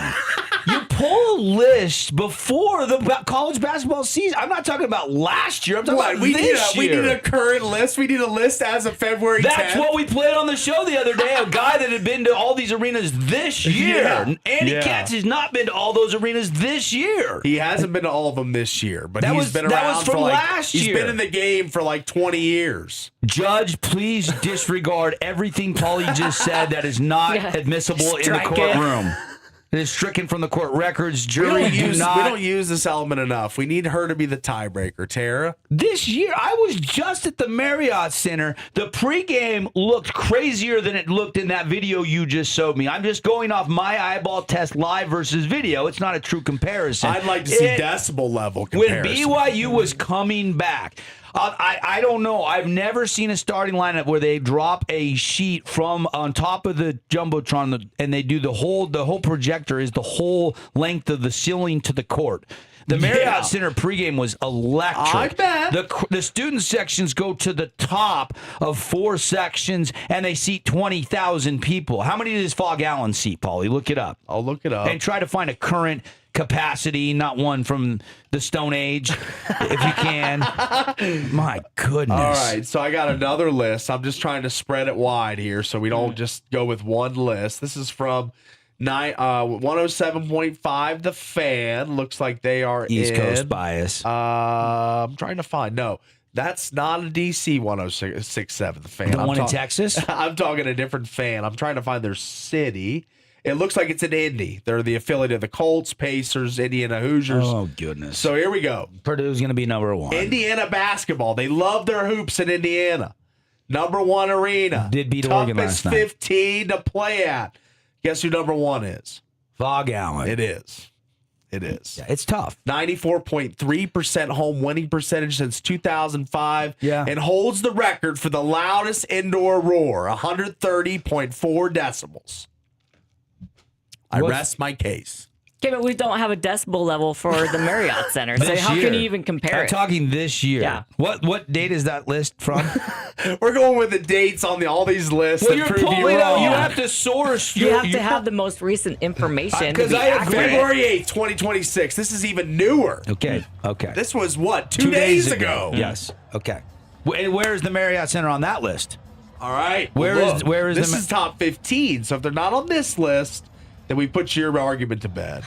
You pull a list before the college basketball season. I'm not talking about last year. I'm talking about this year. We need a current list. We need a list as of February 10th. That's what we played on the show the other day. A guy that had been to all these arenas this year. Yeah. Andy Katz has not been to all those arenas this year. He hasn't been to all of them this year, but That he's was- been that around was from for like last he's year. been in the game for like 20 years. Judge, please disregard everything Paulie just said that is not admissible in the Strike it. courtroom. It is stricken from the court records. Jury, We do not. don't use this element enough. We need her to be the tiebreaker, Tara. This year, I was just at the Marriott Center. The pregame looked crazier than it looked in that video you just showed me. I'm just going off my eyeball test live versus video. It's not a true comparison. I'd like to see decibel level comparison. When BYU was coming back, I don't know. I've never seen a starting lineup where they drop a sheet from on top of the Jumbotron and they do the whole projector is the whole length of the ceiling to the court. The Marriott Center pregame was electric. I bet. The student sections go to the top of 4 sections, and they seat 20,000 people. How many does Fog Allen seat, Paulie? Look it up. I'll look it up. And try to find a current capacity, not one from the Stone Age, if you can. My goodness. All right, so I got another list. I'm just trying to spread it wide here so we don't just go with one list. This is from 107.5 The Fan. Looks like they are East in. Coast bias. I'm trying to find. No, that's not a DC 106.7 The Fan. The one in Texas? I'm talking a different fan. I'm trying to find their city. It looks like it's in Indy. They're the affiliate of the Colts, Pacers, Indiana Hoosiers. Oh, goodness. So here we go. Purdue's going to be number 1. Indiana basketball. They love their hoops in Indiana. Number 1 arena. Did beat Oregon Toughest last night. 15 to play at. Guess who number 1 is? Fog Allen. It is. It is. Yeah, it's tough. 94.3% home winning percentage since 2005. Yeah. And holds the record for the loudest indoor roar, 130.4 decibels. I rest my case. Okay, but we don't have a decibel level for the Marriott Center. So This how year. can you even compare I'm it? talking this year. Yeah. What date is that list from? We're going with the dates on all these lists Well, that you're prove you pulling out. wrong. You have to source. You have to have the most recent information. Because to be I agree. accurate. February 8th, 2026. This is even newer. Okay. Okay. This was what, 2 days ago? Yes. Okay. And where's the Marriott Center on that list? All right. Where is this the is top 15. So if they're not on this list, then we put your argument to bed.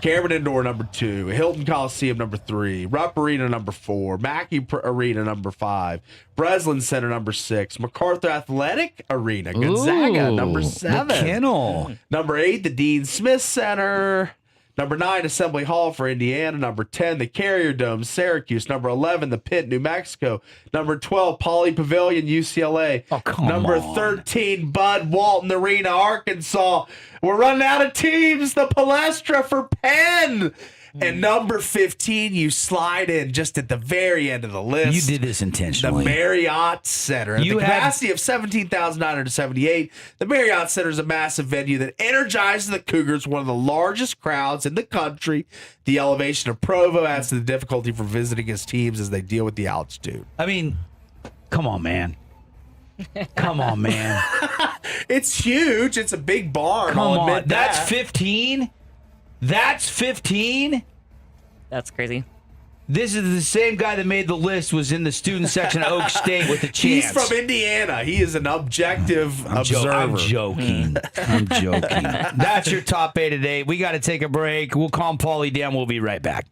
Cameron Indoor, number 2. Hilton Coliseum, number 3. Rupp Arena, number 4. Mackey Arena, number 5. Breslin Center, number 6. MacArthur Athletic Arena, Gonzaga, Ooh, number 7. McKinnell. Number 8, the Dean Smith Center. Number 9, Assembly Hall for Indiana. Number 10, the Carrier Dome, Syracuse. Number 11, the Pit, New Mexico. Number 12, Pauley Pavilion, UCLA. Oh, come Number on. 13, Bud Walton Arena, Arkansas. We're running out of teams. The Palestra for Penn. And number 15, you slide in just at the very end of the list. You did this The intentionally. Marriott Center. At You the had- capacity of 17,978, the Marriott Center is a massive venue that energizes the Cougars, one of the largest crowds in the country. The elevation of Provo adds to the difficulty for visiting his teams as they deal with the altitude. I mean, come on, man. Come on, man. It's huge. It's a big barn. Come I'll on. admit That's that. 15? That's 15? That's crazy. This is the same guy that made the list, was in the student section of Oak State with a chance. He's from Indiana. He is an objective observer. I'm joking. I'm joking. That's your top 8 today. We got to take a break. We'll calm Paulie down. We'll be right back.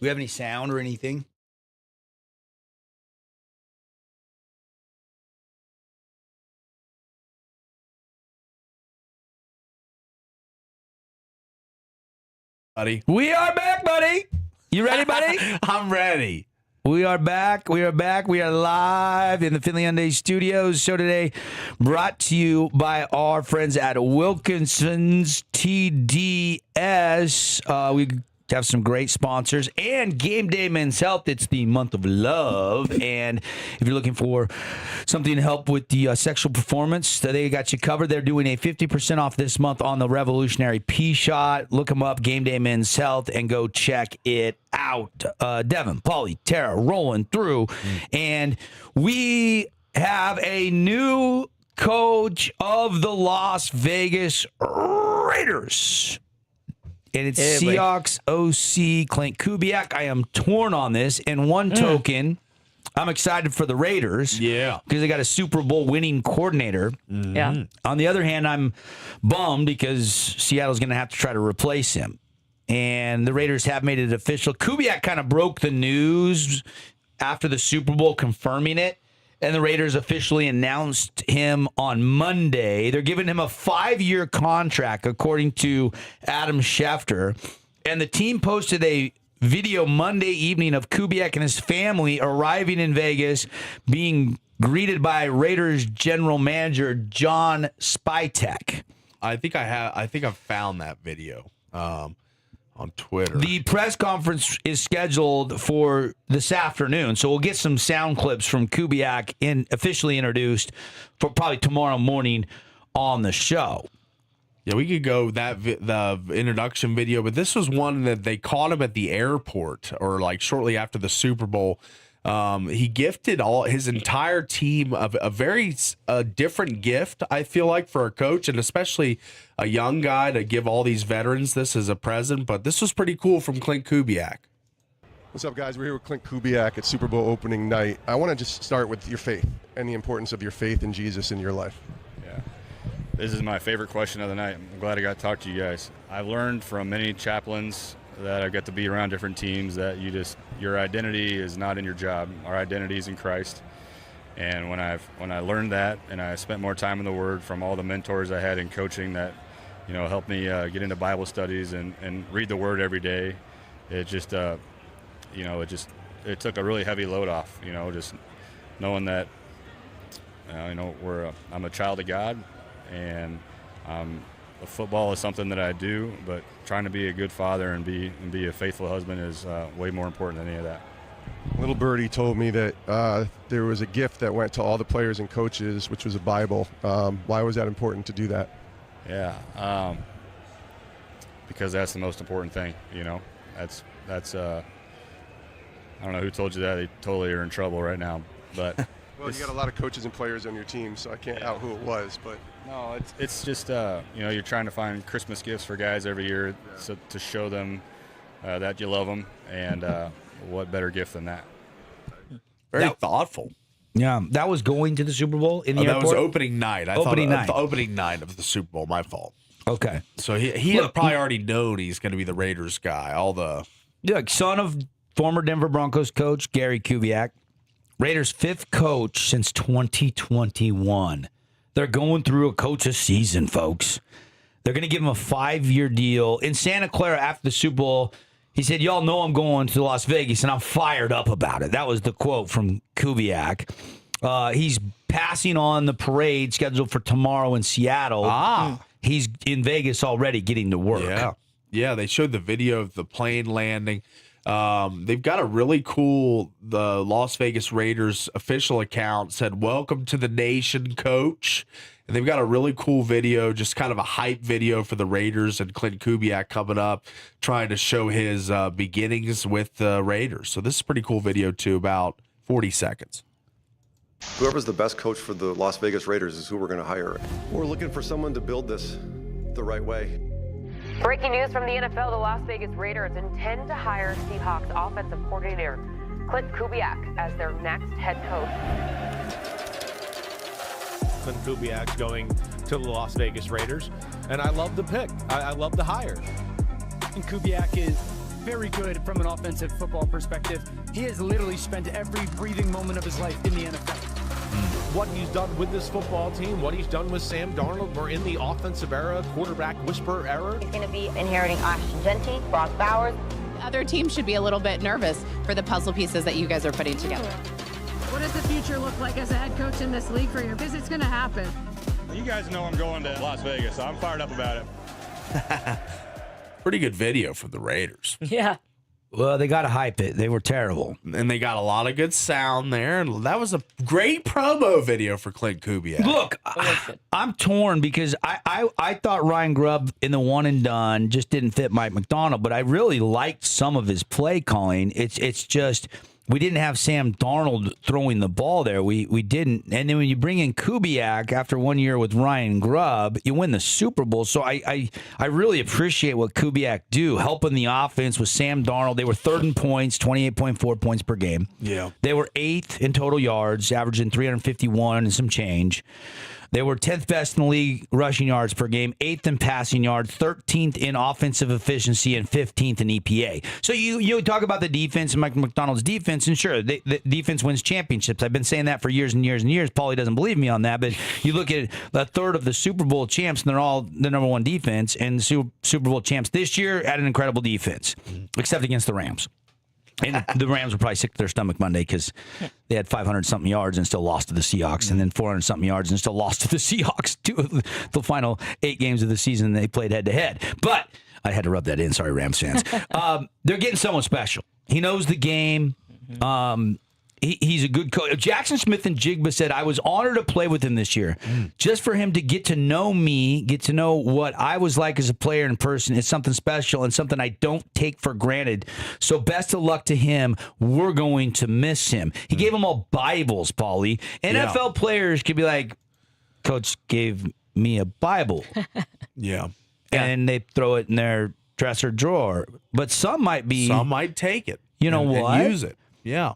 we have any sound or anything? Buddy. We are back, buddy. You ready, buddy? I'm ready. We are back. We are back. We are live in the Finley Hyundai Studios. Show today brought to you by our friends at Wilkinson's TDS. We have some great sponsors and Game Day Men's Health. It's the month of love, and if you're looking for something to help with the sexual performance, they got you covered. They're doing a 50% off this month on the Revolutionary P-Shot. Look them up, Game Day Men's Health, and go check it out. Devin, Paulie, Tara rolling through, and we have a new coach of the Las Vegas Raiders. And it's Seahawks OC Clint Kubiak. I am torn on this. In one token, I'm excited for the Raiders. Yeah. Because they got a Super Bowl winning coordinator. Mm-hmm. Yeah. On the other hand, I'm bummed because Seattle's going to have to try to replace him. And the Raiders have made it official. Kubiak kind of broke the news after the Super Bowl, confirming it. And the Raiders officially announced him on Monday. They're giving him a 5-year contract, according to Adam Schefter. And the team posted a video Monday evening of Kubiak and his family arriving in Vegas, being greeted by Raiders general manager John Spytek. I think I've found that video on Twitter. The press conference is scheduled for this afternoon, so we'll get some sound clips from Kubiak officially introduced for probably tomorrow morning on the show. Yeah, we could go the introduction video, but this was one that they caught him at the airport or like shortly after the Super Bowl. He gifted his entire team a very different gift, I feel like, for a coach, and especially a young guy to give all these veterans this as a present. But this was pretty cool from Clint Kubiak. What's up, guys? We're here with Clint Kubiak at Super Bowl opening night. I want to just start with your faith and the importance of your faith in Jesus in your life. Yeah, this is my favorite question of the night. I'm glad I got to talk to you guys. I've learned from many chaplains that I get to be around different teams that your identity is not in your job. Our identity is in Christ. And when I learned that, and I spent more time in the Word from all the mentors I had in coaching that, helped me get into Bible studies and read the Word every day, it just, it took a really heavy load off. Just knowing that, I'm a child of God, and football is something that I do, but trying to be a good father and be a faithful husband is way more important than any of that. Little birdie told me that there was a gift that went to all the players and coaches, which was a Bible. Why was that important to do that? Yeah, because that's the most important thing. That's I don't know who told you that. They totally are in trouble right now. But well, you got a lot of coaches and players on your team, so I can't out who it was. But no, it's just you're trying to find Christmas gifts for guys every year to show them that you love them, and what better gift than that? Very thoughtful. Yeah, that was going to the Super Bowl in the airport? That was opening night. Opening night. The opening night of the Super Bowl. My fault. Okay. So he had probably already known he's going to be the Raiders guy. Son of former Denver Broncos coach Gary Kubiak. Raiders' 5th coach since 2021. They're going through a coach's season, folks. They're going to give him a 5-year deal. In Santa Clara after the Super Bowl, he said, y'all know I'm going to Las Vegas, and I'm fired up about it. That was the quote from Kubiak. He's passing on the parade scheduled for tomorrow in Seattle. He's in Vegas already getting to work. Yeah, they showed the video of the plane landing. They've got a really cool, the Las Vegas Raiders official account said, "Welcome to the nation, coach." And they've got a really cool video, just kind of a hype video for the Raiders and Clint Kubiak coming up, trying to show his beginnings with the Raiders. So this is a pretty cool video, too, about 40 seconds. Whoever's the best coach for the Las Vegas Raiders is who we're going to hire. We're looking for someone to build this the right way. Breaking news from the NFL, the Las Vegas Raiders intend to hire Seahawks offensive coordinator Clint Kubiak as their next head coach. Clint Kubiak going to the Las Vegas Raiders, and I love the pick. I love the hire. And Kubiak is very good from an offensive football perspective. He has literally spent every breathing moment of his life in the NFL. What he's done with this football team, what he's done with Sam Darnold, we're in the offensive era, quarterback whisperer era. He's going to be inheriting Ashton Genty, Brock Bowers. Other teams should be a little bit nervous for the puzzle pieces that you guys are putting together. What does the future look like as a head coach in this league for you? Because it's going to happen. You guys know I'm going to Las Vegas, so I'm fired up about it. Pretty good video from the Raiders. Yeah. Well, they got to hype it. They were terrible. And they got a lot of good sound there. And that was a great promo video for Clint Kubiak. Look, I'm torn because I thought Ryan Grubb in the one and done just didn't fit Mike McDonald, but I really liked some of his play calling. It's just we didn't have Sam Darnold throwing the ball there. We didn't. And then when you bring in Kubiak after 1 year with Ryan Grubb, you win the Super Bowl. So I really appreciate what Kubiak do, helping the offense with Sam Darnold. They were third in points, 28.4 points per game. Yeah. They were 8th in total yards, averaging 351 and some change. They were 10th best in the league rushing yards per game, 8th in passing yards, 13th in offensive efficiency, and 15th in EPA. So you talk about the defense and Mike McDonald's defense, and sure, the defense wins championships. I've been saying that for years and years and years. Paulie doesn't believe me on that, but you look at a third of the Super Bowl champs, and they're all the number one defense, and the Super Bowl champs this year had an incredible defense, except against the Rams. And the Rams were probably sick to their stomach Monday because they had 500-something yards and still lost to the Seahawks, and then 400-something yards and still lost to the Seahawks. 2 of the final 8 games of the season they played head-to-head. But I had to rub that in. Sorry, Rams fans. They're getting someone special. He knows the game. He's a good coach. Jackson Smith and Jigba said, I was honored to play with him this year. Just for him to get to know me, get to know what I was like as a player in person, is something special and something I don't take for granted. So best of luck to him. We're going to miss him. He gave them all Bibles, Paulie. NFL players could be like, Coach gave me a Bible. Yeah. And they throw it in their dresser drawer. But some might take it. You know what? And use it. Yeah.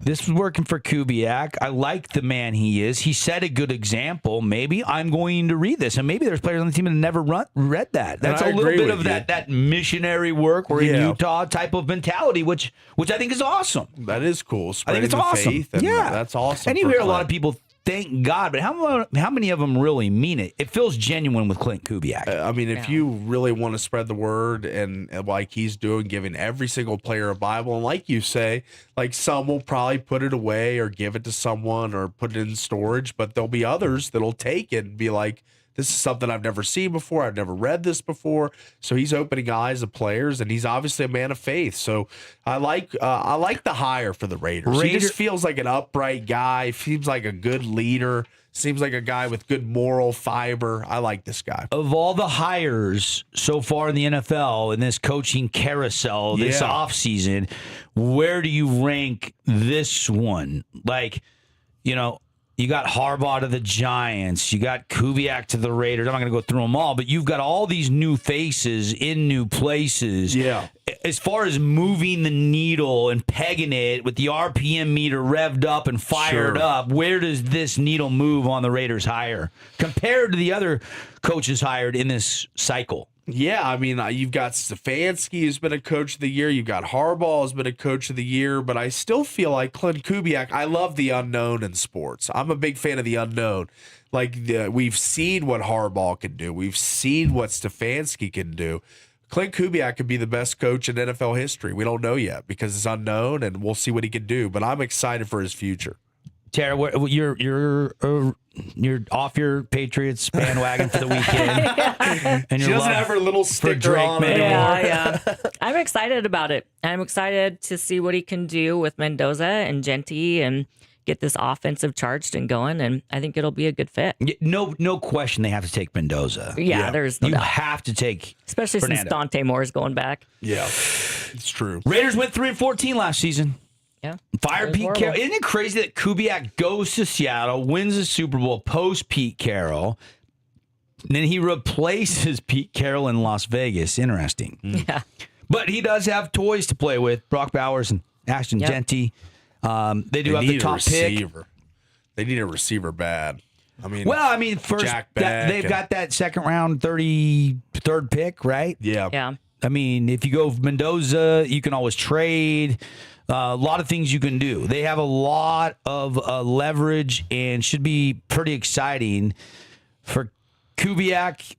This was working for Kubiak. I like the man he is. He set a good example. Maybe I'm going to read this. And maybe there's players on the team that never read that. That's a little bit of that missionary work or in Utah type of mentality, which I think is awesome. That is cool. I think it's awesome. Faith, and that's awesome. And you hear a lot of people, thank God, but how many of them really mean it? It feels genuine with Clint Kubiak. I mean, if you really want to spread the word and like he's doing, giving every single player a Bible, and like you say, like some will probably put it away or give it to someone or put it in storage, but there'll be others that'll take it and be like, this is something I've never seen before. I've never read this before. So he's opening eyes of players, and he's obviously a man of faith. So I like the hire for the Raiders. He just feels like an upright guy. Seems like a good leader. Seems like a guy with good moral fiber. I like this guy. Of all the hires so far in the NFL in this coaching carousel this offseason, where do you rank this one? Like, you got Harbaugh to the Giants. You got Kubiak to the Raiders. I'm not going to go through them all, but you've got all these new faces in new places. Yeah. As far as moving the needle and pegging it with the RPM meter revved up and fired up, where does this needle move on the Raiders hire compared to the other coaches hired in this cycle? Yeah, I mean, you've got Stefanski, who's been a coach of the year. You've got Harbaugh, who's been a coach of the year. But I still feel like Clint Kubiak, I love the unknown in sports. I'm a big fan of the unknown. Like, we've seen what Harbaugh can do. We've seen what Stefanski can do. Clint Kubiak could be the best coach in NFL history. We don't know yet because it's unknown, and we'll see what he can do. But I'm excited for his future. Tara, you're off your Patriots bandwagon for the weekend. And she doesn't have her little sticker on anymore. Yeah. I'm excited about it. I'm excited to see what he can do with Mendoza and Genty and get this offensive charged and going, and I think it'll be a good fit. No question they have to take Mendoza. Yeah. There's no doubt. Have to take especially Fernando. Since Dante Moore's going back. Yeah, it's true. Raiders went 3-14 last season. Yeah. Fire Pete Carroll. Isn't it crazy that Kubiak goes to Seattle, wins the Super Bowl post Pete Carroll, and then he replaces Pete Carroll in Las Vegas? Interesting. Yeah. But he does have toys to play with, Brock Bowers and Ashton Genty. They do have the top pick. They need a receiver bad. First Jack they've got that second round 33rd pick, right? Yeah. Yeah. I mean, if you go Mendoza, you can always trade. A lot of things you can do. They have a lot of leverage and should be pretty exciting for Kubiak.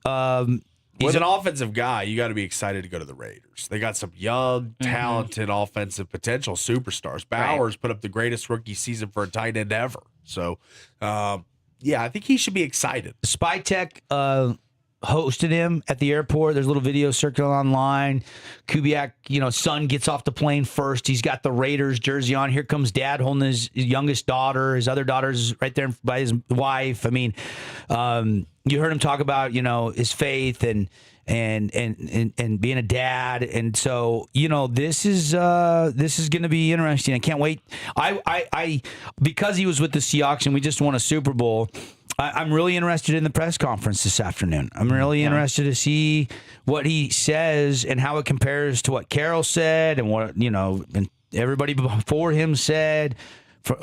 With an offensive guy, you got to be excited to go to the Raiders. They got some young, talented, offensive potential superstars. Bowers put up the greatest rookie season for a tight end ever. So, yeah, I think he should be excited. Spytech hosted him at the airport. There's a little video circulating online. Kubiak, son gets off the plane first. He's got the Raiders jersey on. Here comes dad holding his youngest daughter. His other daughter's right there by his wife. I mean, you heard him talk about, his faith and being a dad. And so, this is going to be interesting. I can't wait. I because he was with the Seahawks and we just won a Super Bowl, I'm really interested in the press conference this afternoon. I'm really interested to see what he says and how it compares to what Carroll said and what, and everybody before him said,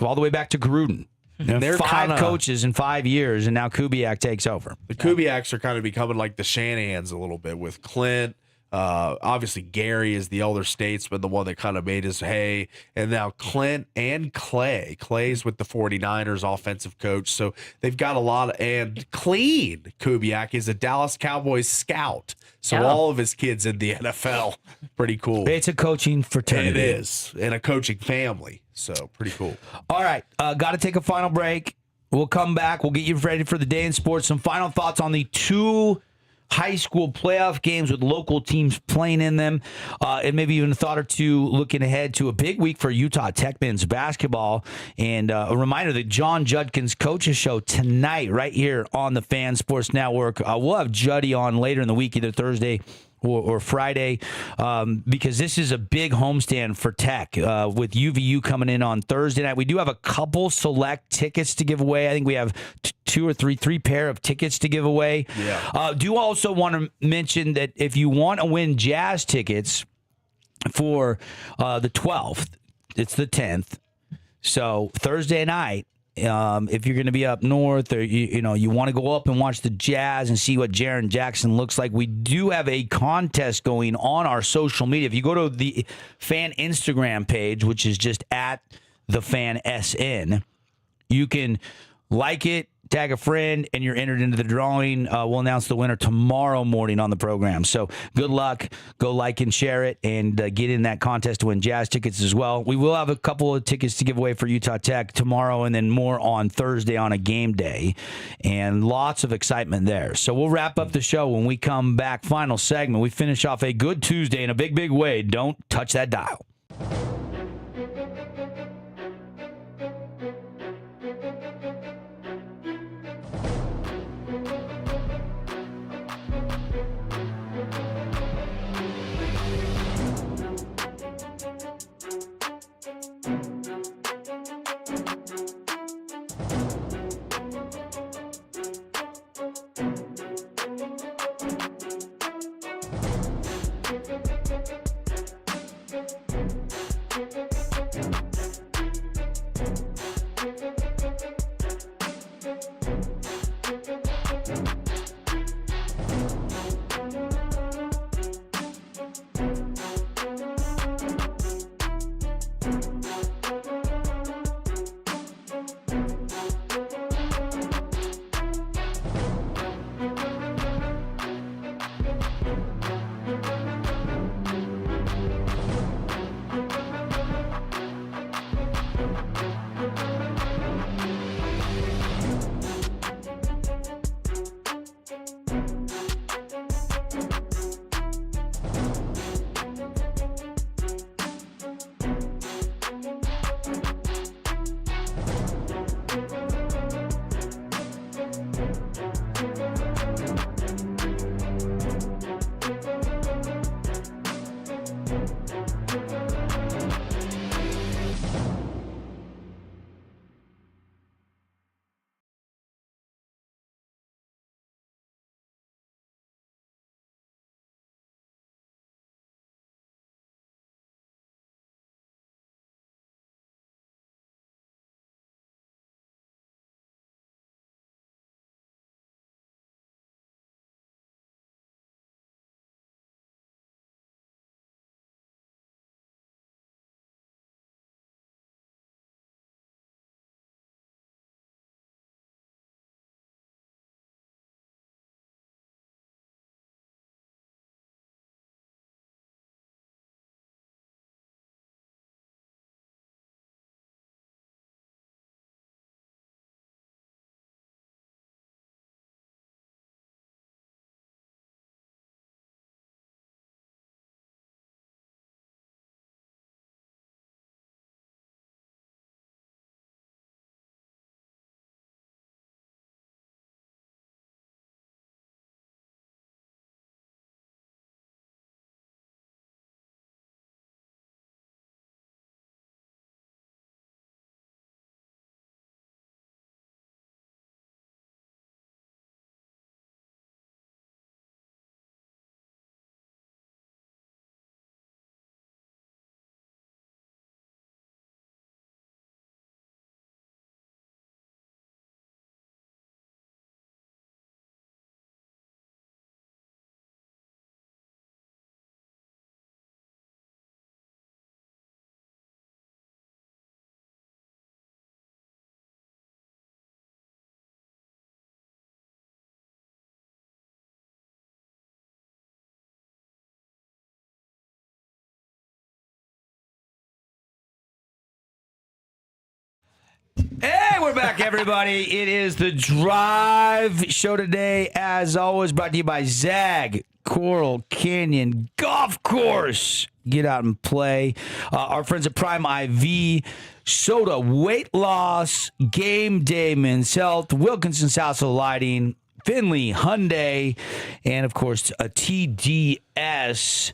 all the way back to Gruden. They're 5 coaches in 5 years, and now Kubiak takes over. The Kubiaks are kind of becoming like the Shanahans a little bit with Clint. Obviously, Gary is the elder statesman, the one that kind of made his hay. And now Clint and Clay. Clay's with the 49ers offensive coach. So they've got a lot of, and Clean Kubiak is a Dallas Cowboys scout. So all of his kids in the NFL. Pretty cool. It's a coaching fraternity. It is. And a coaching family. So pretty cool. All right. Got to take a final break. We'll come back. We'll get you ready for the day in sports. Some final thoughts on the 2 high school playoff games with local teams playing in them, and maybe even a thought or two looking ahead to a big week for Utah Tech men's basketball. And a reminder that John Judkin's Coaches Show tonight right here on the Fan Sports Network. We'll have Juddy on later in the week, either Thursday or Friday, because this is a big homestand for Tech with UVU coming in on Thursday night. We do have a couple select tickets to give away. I think we have 2 or 3 pair of tickets to give away. Yeah. Do also want to mention that if you want to win Jazz tickets for the 12th, it's the 10th. So Thursday night, if you're going to be up north or you want to go up and watch the Jazz and see what Jaren Jackson looks like, we do have a contest going on our social media. If you go to the Fan Instagram page, which is just at the Fan SN, you can like it, tag a friend, and you're entered into the drawing. We'll announce the winner tomorrow morning on the program. So good luck. Go like and share it and get in that contest to win Jazz tickets as well. We will have a couple of tickets to give away for Utah Tech tomorrow and then more on Thursday on a game day. And lots of excitement there. So we'll wrap up the show when we come back. Final segment. We finish off a good Tuesday in a big, big way. Don't touch that dial. we're back, everybody. It is the Drive show today, as always, brought to you by Zag Coral Canyon Golf Course. Get out and play. Our friends at Prime IV, Soda, Weight Loss, Game Day, Men's Health, Wilkinson's House of Lighting, Finley Hyundai, and, of course, a TDS.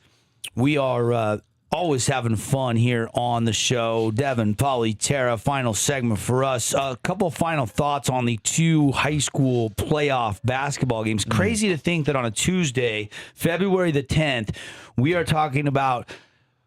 We are always having fun here on the show. Devin, Polly, Tara, final segment for us. A couple of final thoughts on the 2 high school playoff basketball games. Crazy to think that on a Tuesday, February the 10th, we are talking about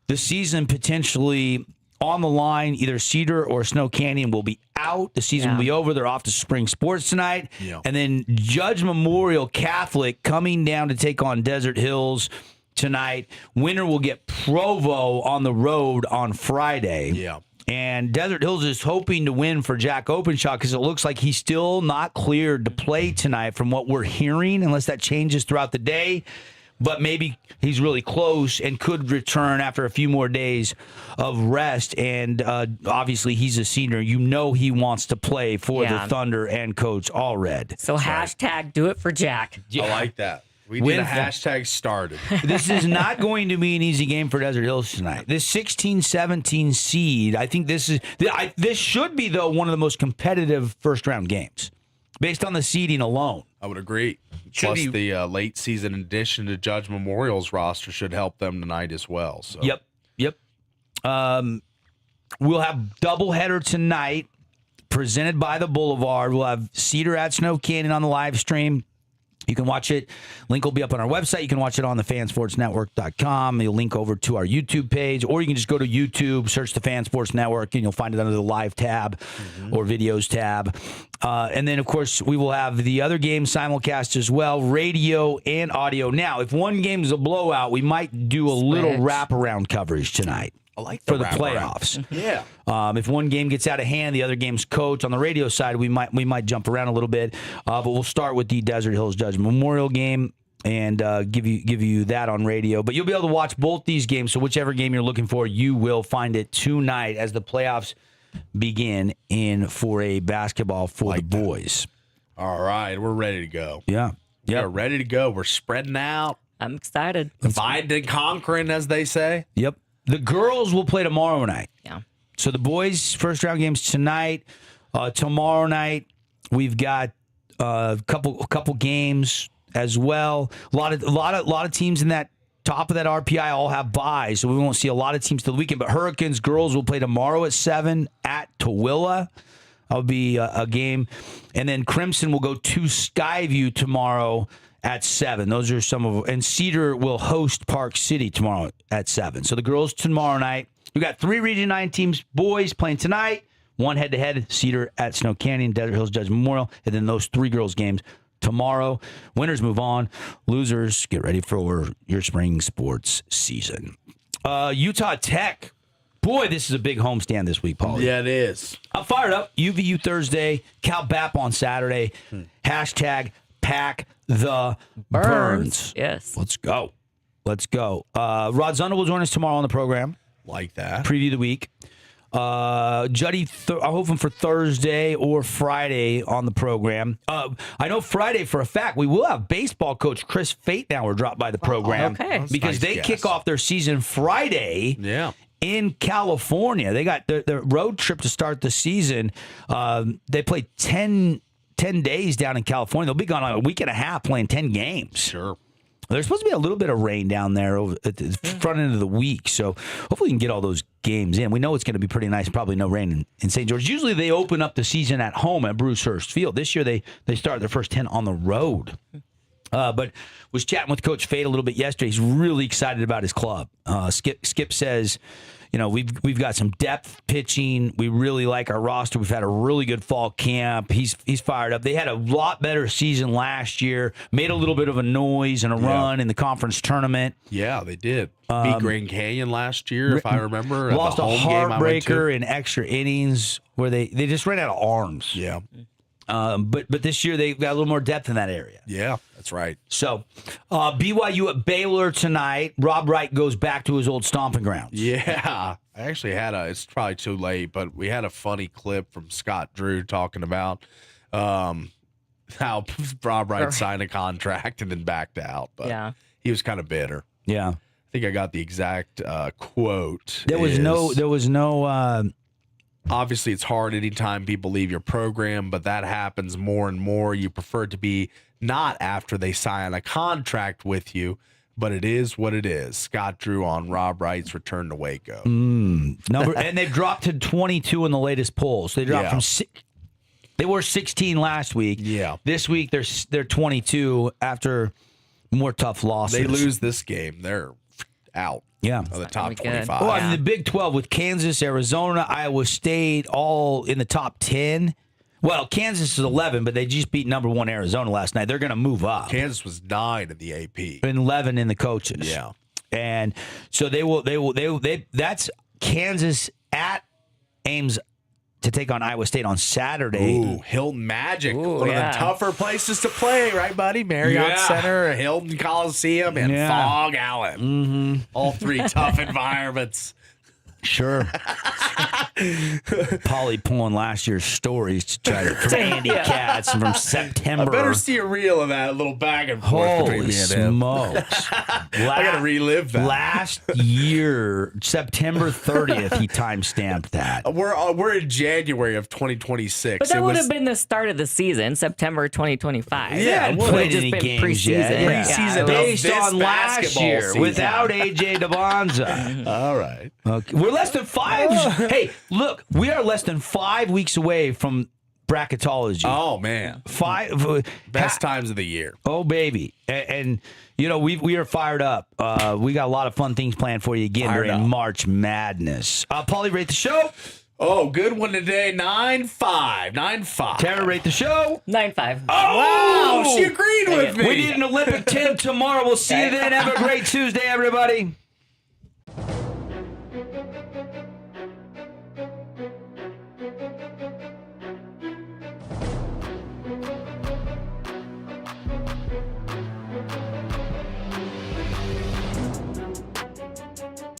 the season potentially on the line. Either Cedar or Snow Canyon will be out. The season will be over. They're off to spring sports tonight. Yeah. And then Judge Memorial Catholic coming down to take on Desert Hills tonight. Winner will get Provo on the road on Friday. Yeah. And Desert Hills is hoping to win for Jack Openshaw because it looks like he's still not cleared to play tonight from what we're hearing, unless that changes throughout the day. But maybe he's really close and could return after a few more days of rest. And obviously, he's a senior. You know he wants to play for the Thunder and Coach Allred. So hashtag do it for Jack. I like that. We need a hashtag started. This is not going to be an easy game for Desert Hills tonight. This 16-17 seed, I think this should be, though, one of the most competitive first-round games based on the seeding alone. I would agree. Plus, the late season addition to Judge Memorial's roster should help them tonight as well. So. Yep. We'll have doubleheader tonight presented by the Boulevard. We'll have Cedar at Snow Canyon on the live stream. You can watch it. Link will be up on our website. You can watch it on the fansportsnetwork.com. You'll link over to our YouTube page, or you can just go to YouTube, search the Fan Sports Network, and you'll find it under the live tab or videos tab. And then, of course, we will have the other games simulcast as well, radio and audio. Now, if one game is a blowout, we might do a little wraparound coverage tonight. I like for the playoffs. Yeah. If one game gets out of hand, the other game's coach. On the radio side, we might jump around a little bit, but we'll start with the Desert Hills Judge Memorial game and give you that on radio. But you'll be able to watch both these games. So whichever game you're looking for, you will find it tonight as the playoffs begin in 4A basketball for the boys. All right, we're ready to go. Yeah. We're ready to go. We're spreading out. I'm excited. Divide and conquering, as they say. Yep. The girls will play tomorrow night. Yeah. So the boys' first round games tonight. Tomorrow night we've got a couple games as well. A lot of teams in that top of that RPI all have byes, so we won't see a lot of teams till the weekend. But Hurricanes girls will play tomorrow at 7 at Tooele. That'll be a game, and then Crimson will go to Skyview tomorrow at 7. Those are some of, and Cedar will host Park City tomorrow at 7. So the girls tomorrow night. We got 3 Region 9 teams, boys playing tonight. 1 head-to-head, Cedar at Snow Canyon, Desert Hills Judge Memorial, and then those 3 girls games tomorrow. Winners move on. Losers, get ready for your spring sports season. Utah Tech. Boy, this is a big homestand this week, Paul. Yeah, it is. I'm fired up. UVU Thursday, Cal BAP on Saturday. Hashtag Pack the Burns. Yes. Let's go. Rod Zundel will join us tomorrow on the program. Like that. Preview the week. Juddy, I'm hoping for Thursday or Friday on the program. I know Friday for a fact we will have baseball coach Chris Fatenauer drop by the program. Because they kick off their season Friday. Yeah. In California. They got their road trip to start the season. They play 10 days down in California. They'll be gone a week and a half playing 10 games. Sure. There's supposed to be a little bit of rain down there over at the front end of the week, so hopefully we can get all those games in. We know it's going to be pretty nice, probably no rain in St. George. Usually they open up the season at home at Brucehurst Field. This year they start their first 10 on the road. But was chatting with Coach Fate a little bit yesterday. He's really excited about his club. Skip says, we've got some depth pitching. We really like our roster. We've had a really good fall camp. He's fired up. They had a lot better season last year. Made a little bit of a noise and a run in the conference tournament. Yeah, they did. Beat Grand Canyon last year, if I remember. Lost a heartbreaker in extra innings where they just ran out of arms. Yeah. But this year they've got a little more depth in that area. Yeah, that's right. So BYU at Baylor tonight. Rob Wright goes back to his old stomping grounds. Yeah. I actually had it's probably too late, but we had a funny clip from Scott Drew talking about how Rob Wright signed a contract and then backed out. But he was kind of bitter. Yeah. I think I got the exact quote. There was no. Obviously, it's hard anytime people leave your program, but that happens more and more. You prefer it to be not after they sign a contract with you, but it is what it is. Scott Drew on Rob Wright's return to Waco. And they've dropped to 22 in the latest polls. They dropped from they were 16 last week. Yeah. This week they're 22 after more tough losses. They lose this game, they're out. Yeah. Of the top 25. Well, I mean, the Big 12 with Kansas, Arizona, Iowa State, all in the top 10. Well, Kansas is 11, but they just beat number 1 Arizona last night. They're going to move up. Kansas was 9 in the AP. And 11 in the coaches. Yeah. And so that's Kansas at Ames to take on Iowa State on Saturday. Ooh, Hilton Magic. One of the tougher places to play, right, buddy? Marriott Center, Hilton Coliseum, and Fog Allen. Mm-hmm. All 3 tough environments. Sure. Polly pulling last year's stories to try to Andy Katz from September. I better see a reel of that little back and forth between Holy me and him. smokes. I got to relive that. Last year, September 30th, he timestamped that. We're in January of 2026. But that would have been the start of the season, September 2025. Yeah, it would played have any just been games preseason. yet. Preseason based of this on last basketball year season. without AJ DeBonza. All right. Okay. We're less than 5. Hey, look, we are less than 5 weeks away from bracketology. Oh man, 5 best times of the year. Oh baby, and you know we are fired up. We got a lot of fun things planned for you again during March Madness. Paulie, rate the show. Oh, good one today. 9.5. Tara, rate the show. 9.5. Oh, wow, she agreed with me. We need an Olympic 10 tomorrow. We'll see you then. Have a great Tuesday, everybody.